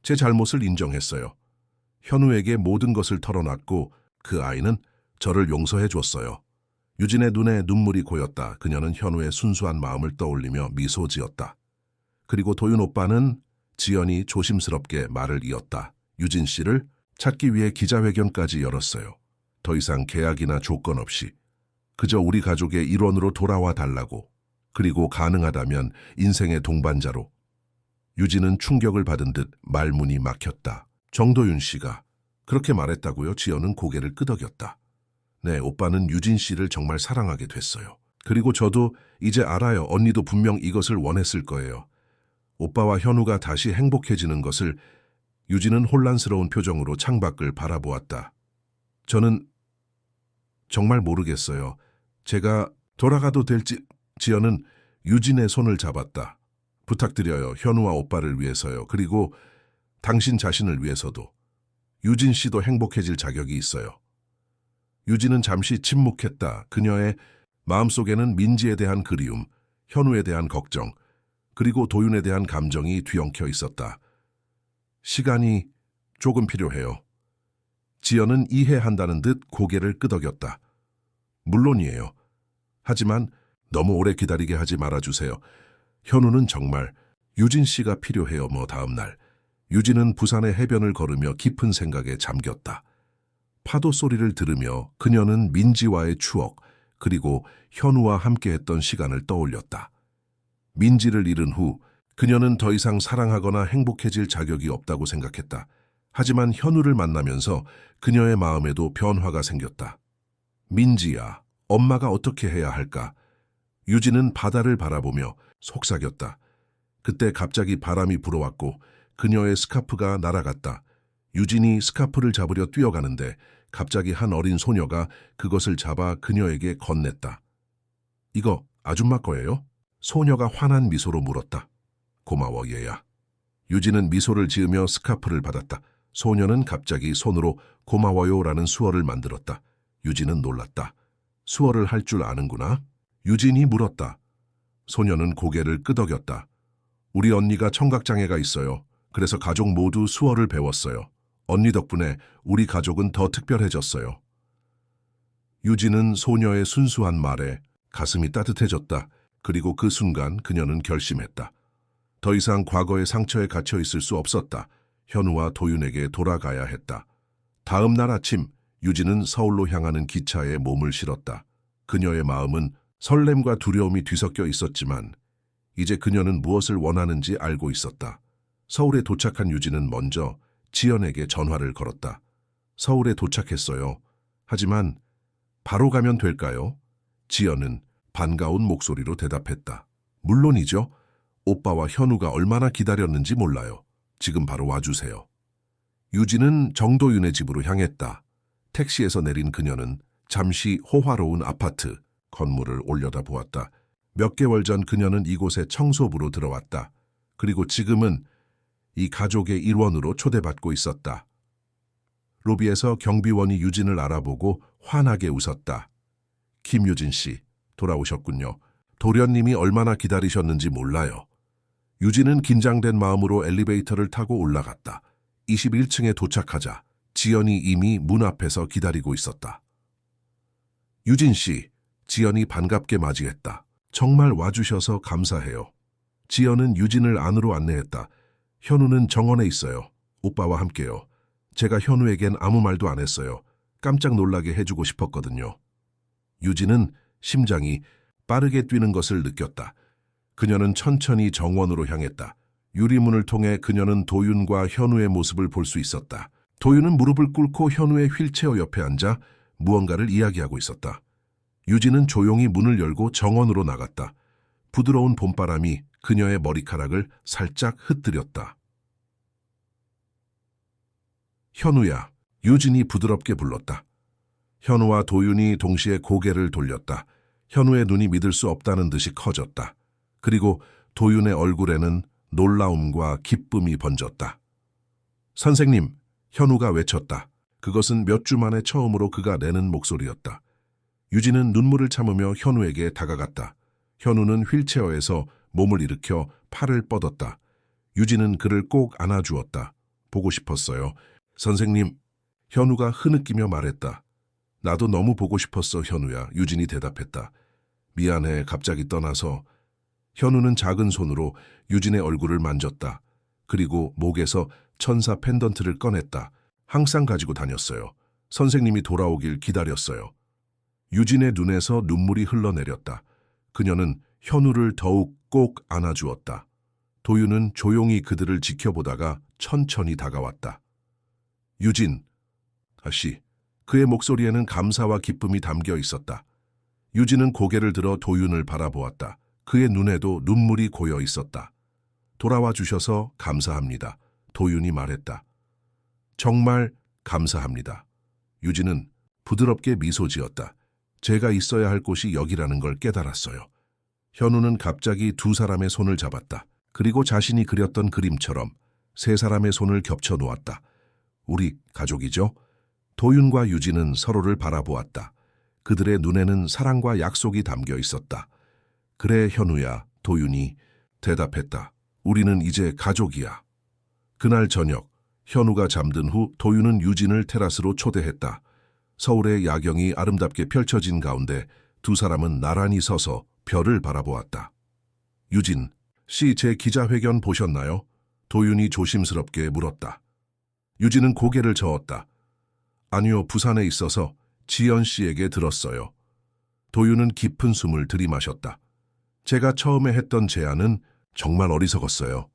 제 잘못을 인정했어요. 현우에게 모든 것을 털어놨고 그 아이는 저를 용서해 줬어요. 유진의 눈에 눈물이 고였다. 그녀는 현우의 순수한 마음을 떠올리며 미소 지었다. 그리고 도윤 오빠는 지연이 조심스럽게 말을 이었다. 유진 씨를 찾기 위해 기자회견까지 열었어요. 더 이상 계약이나 조건 없이 그저 우리 가족의 일원으로 돌아와 달라고. 그리고 가능하다면 인생의 동반자로. 유진은 충격을 받은 듯 말문이 막혔다. 정도윤 씨가 그렇게 말했다고요? 지연은 고개를 끄덕였다. 네, 오빠는 유진 씨를 정말 사랑하게 됐어요. 그리고 저도 이제 알아요. 언니도 분명 이것을 원했을 거예요. 오빠와 현우가 다시 행복해지는 것을 유진은 혼란스러운 표정으로 창밖을 바라보았다. 저는 정말 모르겠어요. 제가 돌아가도 될지. 지연은 유진의 손을 잡았다. 부탁드려요. 현우와 오빠를 위해서요. 그리고 당신 자신을 위해서도. 유진 씨도 행복해질 자격이 있어요. 유진은 잠시 침묵했다. 그녀의 마음속에는 민지에 대한 그리움, 현우에 대한 걱정, 그리고 도윤에 대한 감정이 뒤엉켜 있었다. 시간이 조금 필요해요. 지연은 이해한다는 듯 고개를 끄덕였다. 물론이에요. 하지만 너무 오래 기다리게 하지 말아주세요. 현우는 정말 유진 씨가 필요해요. 다음 날 유진은 부산의 해변을 걸으며 깊은 생각에 잠겼다. 파도 소리를 들으며 그녀는 민지와의 추억 그리고 현우와 함께했던 시간을 떠올렸다. 민지를 잃은 후 그녀는 더 이상 사랑하거나 행복해질 자격이 없다고 생각했다. 하지만 현우를 만나면서 그녀의 마음에도 변화가 생겼다. 민지야, 엄마가 어떻게 해야 할까? 유진은 바다를 바라보며 속삭였다. 그때 갑자기 바람이 불어왔고 그녀의 스카프가 날아갔다. 유진이 스카프를 잡으려 뛰어가는데 갑자기 한 어린 소녀가 그것을 잡아 그녀에게 건넸다. 이거 아줌마 거예요? 소녀가 환한 미소로 물었다. 고마워 얘야. 유진은 미소를 지으며 스카프를 받았다. 소녀는 갑자기 손으로 고마워요라는 수어를 만들었다. 유진은 놀랐다. 수어를 할 줄 아는구나? 유진이 물었다. 소녀는 고개를 끄덕였다. 우리 언니가 청각장애가 있어요. 그래서 가족 모두 수어를 배웠어요. 언니 덕분에 우리 가족은 더 특별해졌어요. 유진은 소녀의 순수한 말에 가슴이 따뜻해졌다. 그리고 그 순간 그녀는 결심했다. 더 이상 과거의 상처에 갇혀 있을 수 없었다. 현우와 도윤에게 돌아가야 했다. 다음 날 아침 유진은 서울로 향하는 기차에 몸을 실었다. 그녀의 마음은 설렘과 두려움이 뒤섞여 있었지만 이제 그녀는 무엇을 원하는지 알고 있었다. 서울에 도착한 유진은 먼저 지연에게 전화를 걸었다. 서울에 도착했어요. 하지만 바로 가면 될까요? 지연은 반가운 목소리로 대답했다. 물론이죠. 오빠와 현우가 얼마나 기다렸는지 몰라요. 지금 바로 와주세요. 유진은 정도윤의 집으로 향했다. 택시에서 내린 그녀는 잠시 호화로운 아파트 건물을 올려다보았다. 몇 개월 전 그녀는 이곳에 청소부로 들어왔다. 그리고 지금은 이 가족의 일원으로 초대받고 있었다. 로비에서 경비원이 유진을 알아보고 환하게 웃었다. 김유진 씨, 돌아오셨군요. 도련님이 얼마나 기다리셨는지 몰라요. 유진은 긴장된 마음으로 엘리베이터를 타고 올라갔다. 21층에 도착하자 지연이 이미 문 앞에서 기다리고 있었다. 유진 씨, 지연이 반갑게 맞이했다. 정말 와주셔서 감사해요. 지연은 유진을 안으로 안내했다. 현우는 정원에 있어요. 오빠와 함께요. 제가 현우에겐 아무 말도 안 했어요. 깜짝 놀라게 해주고 싶었거든요. 유진은 심장이 빠르게 뛰는 것을 느꼈다. 그녀는 천천히 정원으로 향했다. 유리문을 통해 그녀는 도윤과 현우의 모습을 볼 수 있었다. 도윤은 무릎을 꿇고 현우의 휠체어 옆에 앉아 무언가를 이야기하고 있었다. 유진은 조용히 문을 열고 정원으로 나갔다. 부드러운 봄바람이 그녀의 머리카락을 살짝 흩뜨렸다. 현우야, 유진이 부드럽게 불렀다. 현우와 도윤이 동시에 고개를 돌렸다. 현우의 눈이 믿을 수 없다는 듯이 커졌다. 그리고 도윤의 얼굴에는 놀라움과 기쁨이 번졌다. 선생님, 현우가 외쳤다. 그것은 몇 주 만에 처음으로 그가 내는 목소리였다. 유진은 눈물을 참으며 현우에게 다가갔다. 현우는 휠체어에서 몸을 일으켜 팔을 뻗었다. 유진은 그를 꼭 안아주었다. 보고 싶었어요. 선생님, 현우가 흐느끼며 말했다. 나도 너무 보고 싶었어, 현우야. 유진이 대답했다. 미안해, 갑자기 떠나서. 현우는 작은 손으로 유진의 얼굴을 만졌다. 그리고 목에서 천사 펜던트를 꺼냈다. 항상 가지고 다녔어요. 선생님이 돌아오길 기다렸어요. 유진의 눈에서 눈물이 흘러내렸다. 그녀는 현우를 더욱 꼭 안아주었다. 도윤은 조용히 그들을 지켜보다가 천천히 다가왔다. 유진, 다시. 그의 목소리에는 감사와 기쁨이 담겨 있었다. 유진은 고개를 들어 도윤을 바라보았다. 그의 눈에도 눈물이 고여 있었다. 돌아와 주셔서 감사합니다. 도윤이 말했다. 정말 감사합니다. 유진은 부드럽게 미소 지었다. 제가 있어야 할 곳이 여기라는 걸 깨달았어요. 현우는 갑자기 두 사람의 손을 잡았다. 그리고 자신이 그렸던 그림처럼 세 사람의 손을 겹쳐 놓았다. 우리 가족이죠? 도윤과 유진은 서로를 바라보았다. 그들의 눈에는 사랑과 약속이 담겨 있었다. 그래, 현우야, 도윤이 대답했다. 우리는 이제 가족이야. 그날 저녁, 현우가 잠든 후 도윤은 유진을 테라스로 초대했다. 서울의 야경이 아름답게 펼쳐진 가운데 두 사람은 나란히 서서 별을 바라보았다. 유진 씨, 제 기자회견 보셨나요? 도윤이 조심스럽게 물었다. 유진은 고개를 저었다. 아니요, 부산에 있어서 지연 씨에게 들었어요. 도윤은 깊은 숨을 들이마셨다. 제가 처음에 했던 제안은 정말 어리석었어요.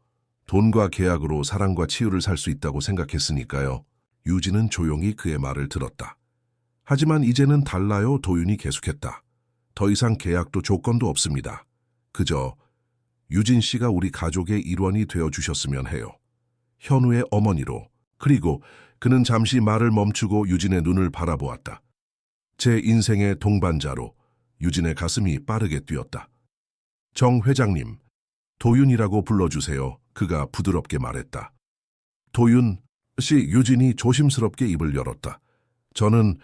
돈과 계약으로 사랑과 치유를 살 수 있다고 생각했으니까요. 유진은 조용히 그의 말을 들었다. 하지만 이제는 달라요, 도윤이 계속했다. 더 이상 계약도 조건도 없습니다. 그저 유진 씨가 우리 가족의 일원이 되어주셨으면 해요. 현우의 어머니로. 그리고 그는 잠시 말을 멈추고 유진의 눈을 바라보았다. 제 인생의 동반자로. 유진의 가슴이 빠르게 뛰었다. 정 회장님, 도윤이라고 불러주세요. 그가 부드럽게 말했다. 도윤 씨, 유진이 조심스럽게 입을 열었다. 저는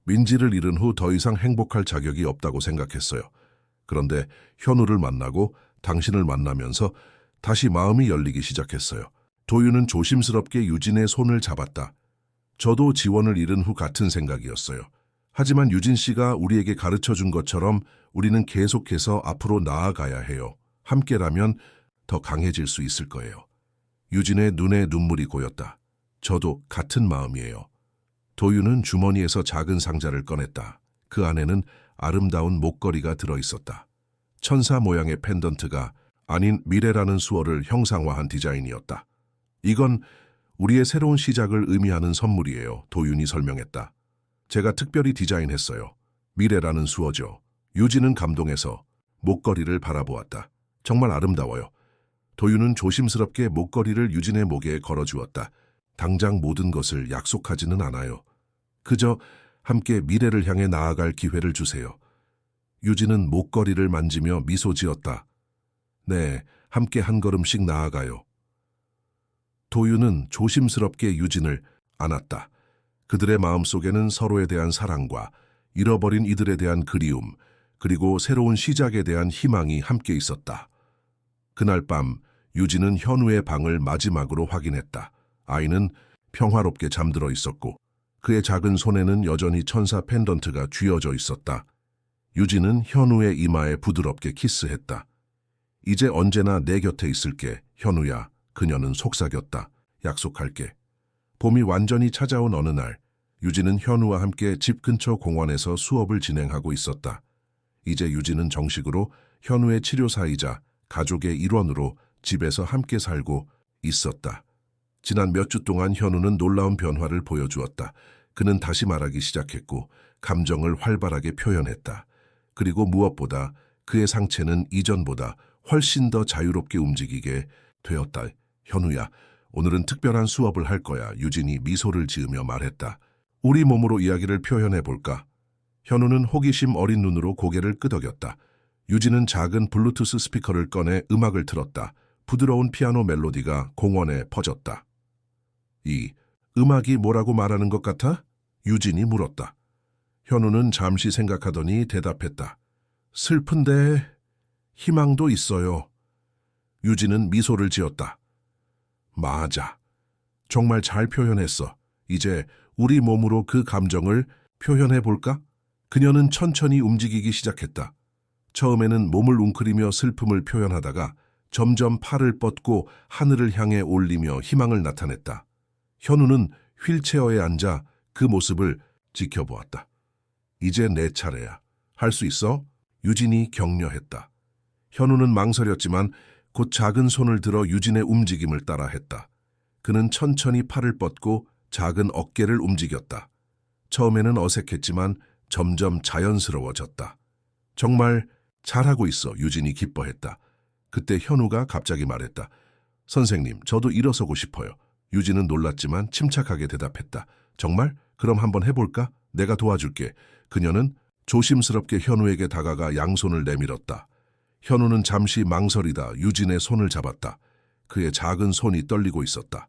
민지를 잃은 후 더 이상 행복할 자격이 없다고 생각했어요. 그런데 현우를 만나고 당신을 만나면서 다시 마음이 열리기 시작했어요. 도윤은 조심스럽게 유진의 손을 잡았다. 저도 지원을 잃은 후 같은 생각이었어요. 하지만 유진 씨가 우리에게 가르쳐준 것처럼 우리는 계속해서 앞으로 나아가야 해요. 함께라면 더 강해질 수 있을 거예요. 유진의 눈에 눈물이 고였다. 저도 같은 마음이에요. 도윤은 주머니에서 작은 상자를 꺼냈다. 그 안에는 아름다운 목걸이가 들어있었다. 천사 모양의 펜던트가 아닌 미래라는 수어를 형상화한 디자인이었다. 이건 우리의 새로운 시작을 의미하는 선물이에요. 도윤이 설명했다. 제가 특별히 디자인했어요. 미래라는 수어죠. 유진은 감동해서 목걸이를 바라보았다. 정말 아름다워요. 도윤은 조심스럽게 목걸이를 유진의 목에 걸어주었다. 당장 모든 것을 약속하지는 않아요. 그저 함께 미래를 향해 나아갈 기회를 주세요. 유진은 목걸이를 만지며 미소 지었다. 네, 함께 한 걸음씩 나아가요. 도윤은 조심스럽게 유진을 안았다. 그들의 마음속에는 서로에 대한 사랑과 잃어버린 이들에 대한 그리움, 그리고 새로운 시작에 대한 희망이 함께 있었다. 그날 밤 유진은 현우의 방을 마지막으로 확인했다. 아이는 평화롭게 잠들어 있었고 그의 작은 손에는 여전히 천사 펜던트가 쥐어져 있었다. 유진은 현우의 이마에 부드럽게 키스했다. 이제 언제나 내 곁에 있을게, 현우야. 그녀는 속삭였다. 약속할게. 봄이 완전히 찾아온 어느 날, 유진은 현우와 함께 집 근처 공원에서 수업을 진행하고 있었다. 이제 유진은 정식으로 현우의 치료사이자 가족의 일원으로 집에서 함께 살고 있었다. 지난 몇 주 동안 현우는 놀라운 변화를 보여주었다. 그는 다시 말하기 시작했고 감정을 활발하게 표현했다. 그리고 무엇보다 그의 상체는 이전보다 훨씬 더 자유롭게 움직이게 되었다. 현우야, 오늘은 특별한 수업을 할 거야. 유진이 미소를 지으며 말했다. 우리 몸으로 이야기를 표현해 볼까? 현우는 호기심 어린 눈으로 고개를 끄덕였다. 유진은 작은 블루투스 스피커를 꺼내 음악을 틀었다. 부드러운 피아노 멜로디가 공원에 퍼졌다. 이 음악이 뭐라고 말하는 것 같아? 유진이 물었다. 현우는 잠시 생각하더니 대답했다. 슬픈데 희망도 있어요. 유진은 미소를 지었다. 맞아. 정말 잘 표현했어. 이제 우리 몸으로 그 감정을 표현해 볼까? 그녀는 천천히 움직이기 시작했다. 처음에는 몸을 웅크리며 슬픔을 표현하다가 점점 팔을 뻗고 하늘을 향해 올리며 희망을 나타냈다. 현우는 휠체어에 앉아 그 모습을 지켜보았다. 이제 내 차례야. 할 수 있어? 유진이 격려했다. 현우는 망설였지만 곧 작은 손을 들어 유진의 움직임을 따라 했다. 그는 천천히 팔을 뻗고 작은 어깨를 움직였다. 처음에는 어색했지만 점점 자연스러워졌다. 정말 잘하고 있어. 유진이 기뻐했다. 그때 현우가 갑자기 말했다. 선생님, 저도 일어서고 싶어요. 유진은 놀랐지만 침착하게 대답했다. 정말? 그럼 한번 해볼까? 내가 도와줄게. 그녀는 조심스럽게 현우에게 다가가 양손을 내밀었다. 현우는 잠시 망설이다 유진의 손을 잡았다. 그의 작은 손이 떨리고 있었다.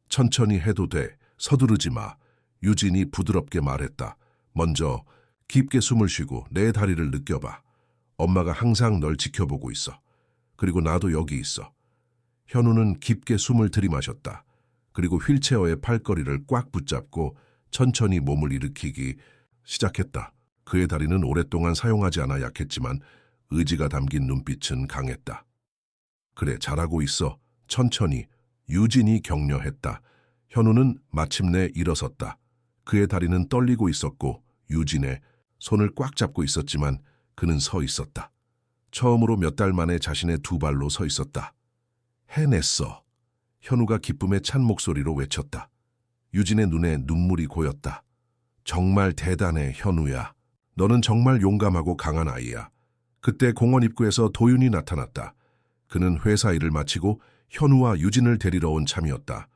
천천히 해도 돼. 서두르지 마. 유진이 부드럽게 말했다. 먼저 깊게 숨을 쉬고 내 다리를 느껴봐. 엄마가 항상 널 지켜보고 있어. 그리고 나도 여기 있어. 현우는 깊게 숨을 들이마셨다. 그리고 휠체어의 팔걸이를 꽉 붙잡고 천천히 몸을 일으키기 시작했다. 그의 다리는 오랫동안 사용하지 않아 약했지만 의지가 담긴 눈빛은 강했다. 그래, 잘하고 있어. 천천히. 유진이 격려했다. 현우는 마침내 일어섰다. 그의 다리는 떨리고 있었고 유진의 손을 꽉 잡고 있었지만 그는 서 있었다. 처음으로 몇 달 만에 자신의 두 발로 서 있었다. 해냈어. 현우가 기쁨에 찬 목소리로 외쳤다. 유진의 눈에 눈물이 고였다. 정말 대단해, 현우야. 너는 정말 용감하고 강한 아이야. 그때 공원 입구에서 도윤이 나타났다. 그는 회사 일을 마치고 현우와 유진을 데리러 온 참이었다.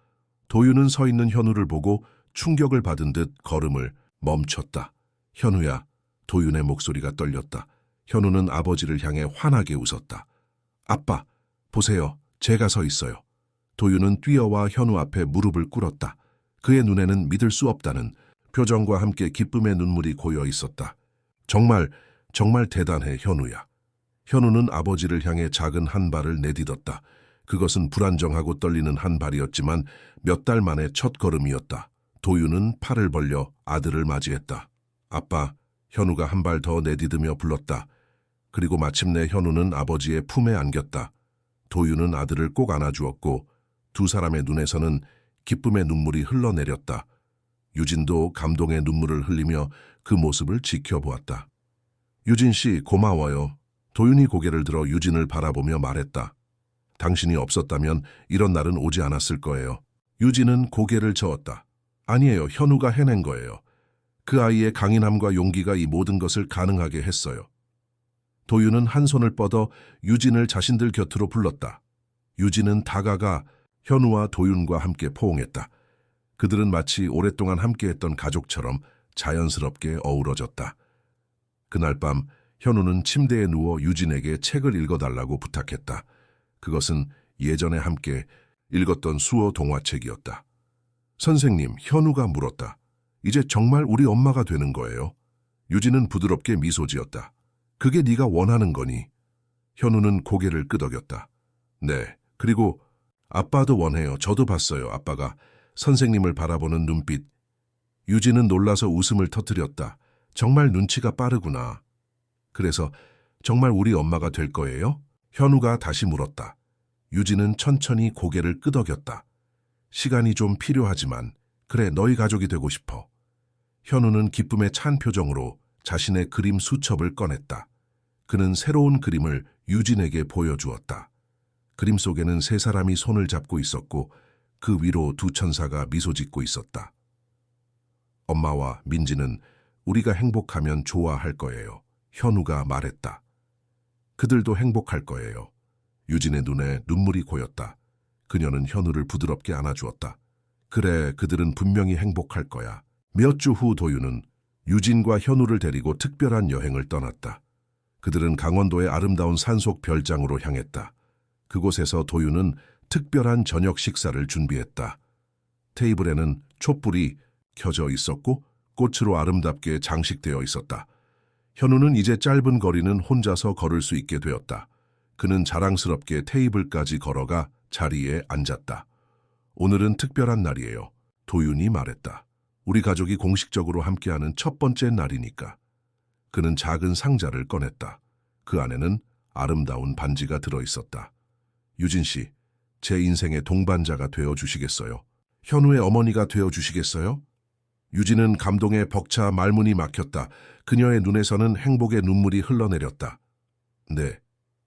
도윤은 서 있는 현우를 보고 충격을 받은 듯 걸음을 멈췄다. 현우야. 도윤의 목소리가 떨렸다. 현우는 아버지를 향해 환하게 웃었다. 아빠, 보세요. 제가 서 있어요. 도윤은 뛰어와 현우 앞에 무릎을 꿇었다. 그의 눈에는 믿을 수 없다는 표정과 함께 기쁨의 눈물이 고여 있었다. 정말 대단해, 현우야. 현우는 아버지를 향해 작은 한 발을 내딛었다. 그것은 불안정하고 떨리는 한 발이었지만 몇 달 만의 첫 걸음이었다. 도윤은 팔을 벌려 아들을 맞이했다. 아빠, 현우가 한 발 더 내딛으며 불렀다. 그리고 마침내 현우는 아버지의 품에 안겼다. 도윤은 아들을 꼭 안아주었고 두 사람의 눈에서는 기쁨의 눈물이 흘러내렸다. 유진도 감동의 눈물을 흘리며 그 모습을 지켜보았다. 유진 씨, 고마워요. 도윤이 고개를 들어 유진을 바라보며 말했다. 당신이 없었다면 이런 날은 오지 않았을 거예요. 유진은 고개를 저었다. 아니에요, 현우가 해낸 거예요. 그 아이의 강인함과 용기가 이 모든 것을 가능하게 했어요. 도윤은 한 손을 뻗어 유진을 자신들 곁으로 불렀다. 유진은 다가가 현우와 도윤과 함께 포옹했다. 그들은 마치 오랫동안 함께했던 가족처럼 자연스럽게 어우러졌다. 그날 밤 현우는 침대에 누워 유진에게 책을 읽어달라고 부탁했다. 그것은 예전에 함께 읽었던 수어 동화책이었다. 선생님, 현우가 물었다. 이제 정말 우리 엄마가 되는 거예요? 유진은 부드럽게 미소 지었다. 그게 네가 원하는 거니? 현우는 고개를 끄덕였다. 네, 그리고 아빠도 원해요. 저도 봤어요, 아빠가 선생님을 바라보는 눈빛. 유진은 놀라서 웃음을 터뜨렸다. 정말 눈치가 빠르구나. 그래서 정말 우리 엄마가 될 거예요? 현우가 다시 물었다. 유진은 천천히 고개를 끄덕였다. 시간이 좀 필요하지만 그래, 너희 가족이 되고 싶어. 현우는 기쁨에 찬 표정으로 자신의 그림 수첩을 꺼냈다. 그는 새로운 그림을 유진에게 보여주었다. 그림 속에는 세 사람이 손을 잡고 있었고 그 위로 두 천사가 미소 짓고 있었다. 엄마와 민지는 우리가 행복하면 좋아할 거예요. 현우가 말했다. 그들도 행복할 거예요. 유진의 눈에 눈물이 고였다. 그녀는 현우를 부드럽게 안아주었다. 그래, 그들은 분명히 행복할 거야. 몇 주 후 도윤은 유진과 현우를 데리고 특별한 여행을 떠났다. 그들은 강원도의 아름다운 산속 별장으로 향했다. 그곳에서 도윤은 특별한 저녁 식사를 준비했다. 테이블에는 촛불이 켜져 있었고 꽃으로 아름답게 장식되어 있었다. 현우는 이제 짧은 거리는 혼자서 걸을 수 있게 되었다. 그는 자랑스럽게 테이블까지 걸어가 자리에 앉았다. 오늘은 특별한 날이에요. 도윤이 말했다. 우리 가족이 공식적으로 함께하는 첫 번째 날이니까. 그는 작은 상자를 꺼냈다. 그 안에는 아름다운 반지가 들어있었다. 유진 씨, 제 인생의 동반자가 되어주시겠어요? 현우의 어머니가 되어주시겠어요? 유진은 감동에 벅차 말문이 막혔다. 그녀의 눈에서는 행복의 눈물이 흘러내렸다. 네,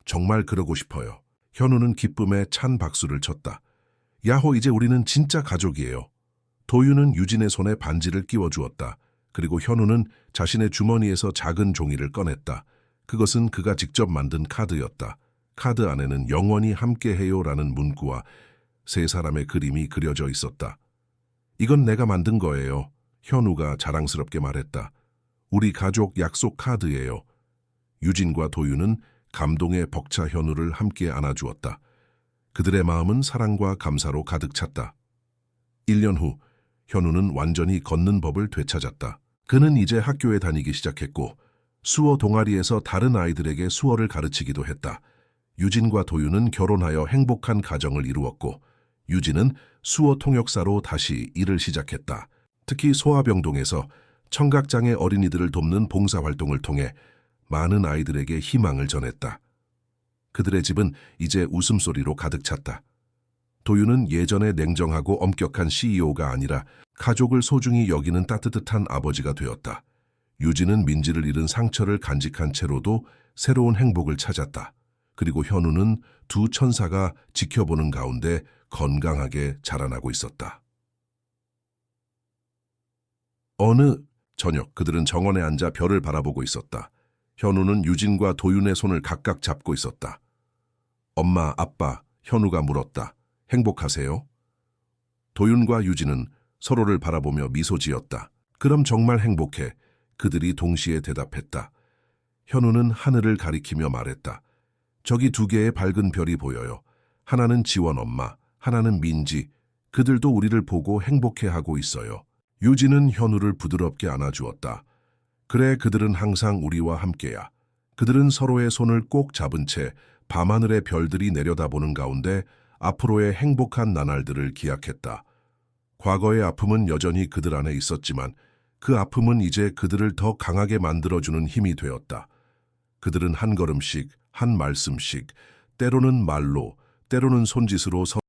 정말 그러고 싶어요. 현우는 기쁨에 찬 박수를 쳤다. 야호, 이제 우리는 진짜 가족이에요. 도윤은 유진의 손에 반지를 끼워주었다. 그리고 현우는 자신의 주머니에서 작은 종이를 꺼냈다. 그것은 그가 직접 만든 카드였다. 카드 안에는 영원히 함께해요라는 문구와 세 사람의 그림이 그려져 있었다. 이건 내가 만든 거예요. 현우가 자랑스럽게 말했다. 우리 가족 약속 카드예요. 유진과 도윤은 감동에 벅차 현우를 함께 안아주었다. 그들의 마음은 사랑과 감사로 가득 찼다. 1년 후 현우는 완전히 걷는 법을 되찾았다. 그는 이제 학교에 다니기 시작했고 수어 동아리에서 다른 아이들에게 수어를 가르치기도 했다. 유진과 도윤은 결혼하여 행복한 가정을 이루었고 유진은 수어 통역사로 다시 일을 시작했다. 특히 소아병동에서 청각장애 어린이들을 돕는 봉사활동을 통해 많은 아이들에게 희망을 전했다. 그들의 집은 이제 웃음소리로 가득 찼다. 도윤은 예전의 냉정하고 엄격한 CEO가 아니라 가족을 소중히 여기는 따뜻한 아버지가 되었다. 유진은 민지를 잃은 상처를 간직한 채로도 새로운 행복을 찾았다. 그리고 현우는 두 천사가 지켜보는 가운데 건강하게 자라나고 있었다. 어느 저녁 그들은 정원에 앉아 별을 바라보고 있었다. 현우는 유진과 도윤의 손을 각각 잡고 있었다. 엄마, 아빠, 현우가 물었다. 행복하세요? 도윤과 유진은 서로를 바라보며 미소 지었다. 그럼 정말 행복해. 그들이 동시에 대답했다. 현우는 하늘을 가리키며 말했다. 저기 두 개의 밝은 별이 보여요. 하나는 지원 엄마, 하나는 민지. 그들도 우리를 보고 행복해하고 있어요. 유진은 현우를 부드럽게 안아주었다. 그래, 그들은 항상 우리와 함께야. 그들은 서로의 손을 꼭 잡은 채 밤하늘의 별들이 내려다보는 가운데 앞으로의 행복한 나날들을 기약했다. 과거의 아픔은 여전히 그들 안에 있었지만 그 아픔은 이제 그들을 더 강하게 만들어주는 힘이 되었다. 그들은 한 걸음씩, 한 말씀씩, 때로는 말로, 때로는 손짓으로 서로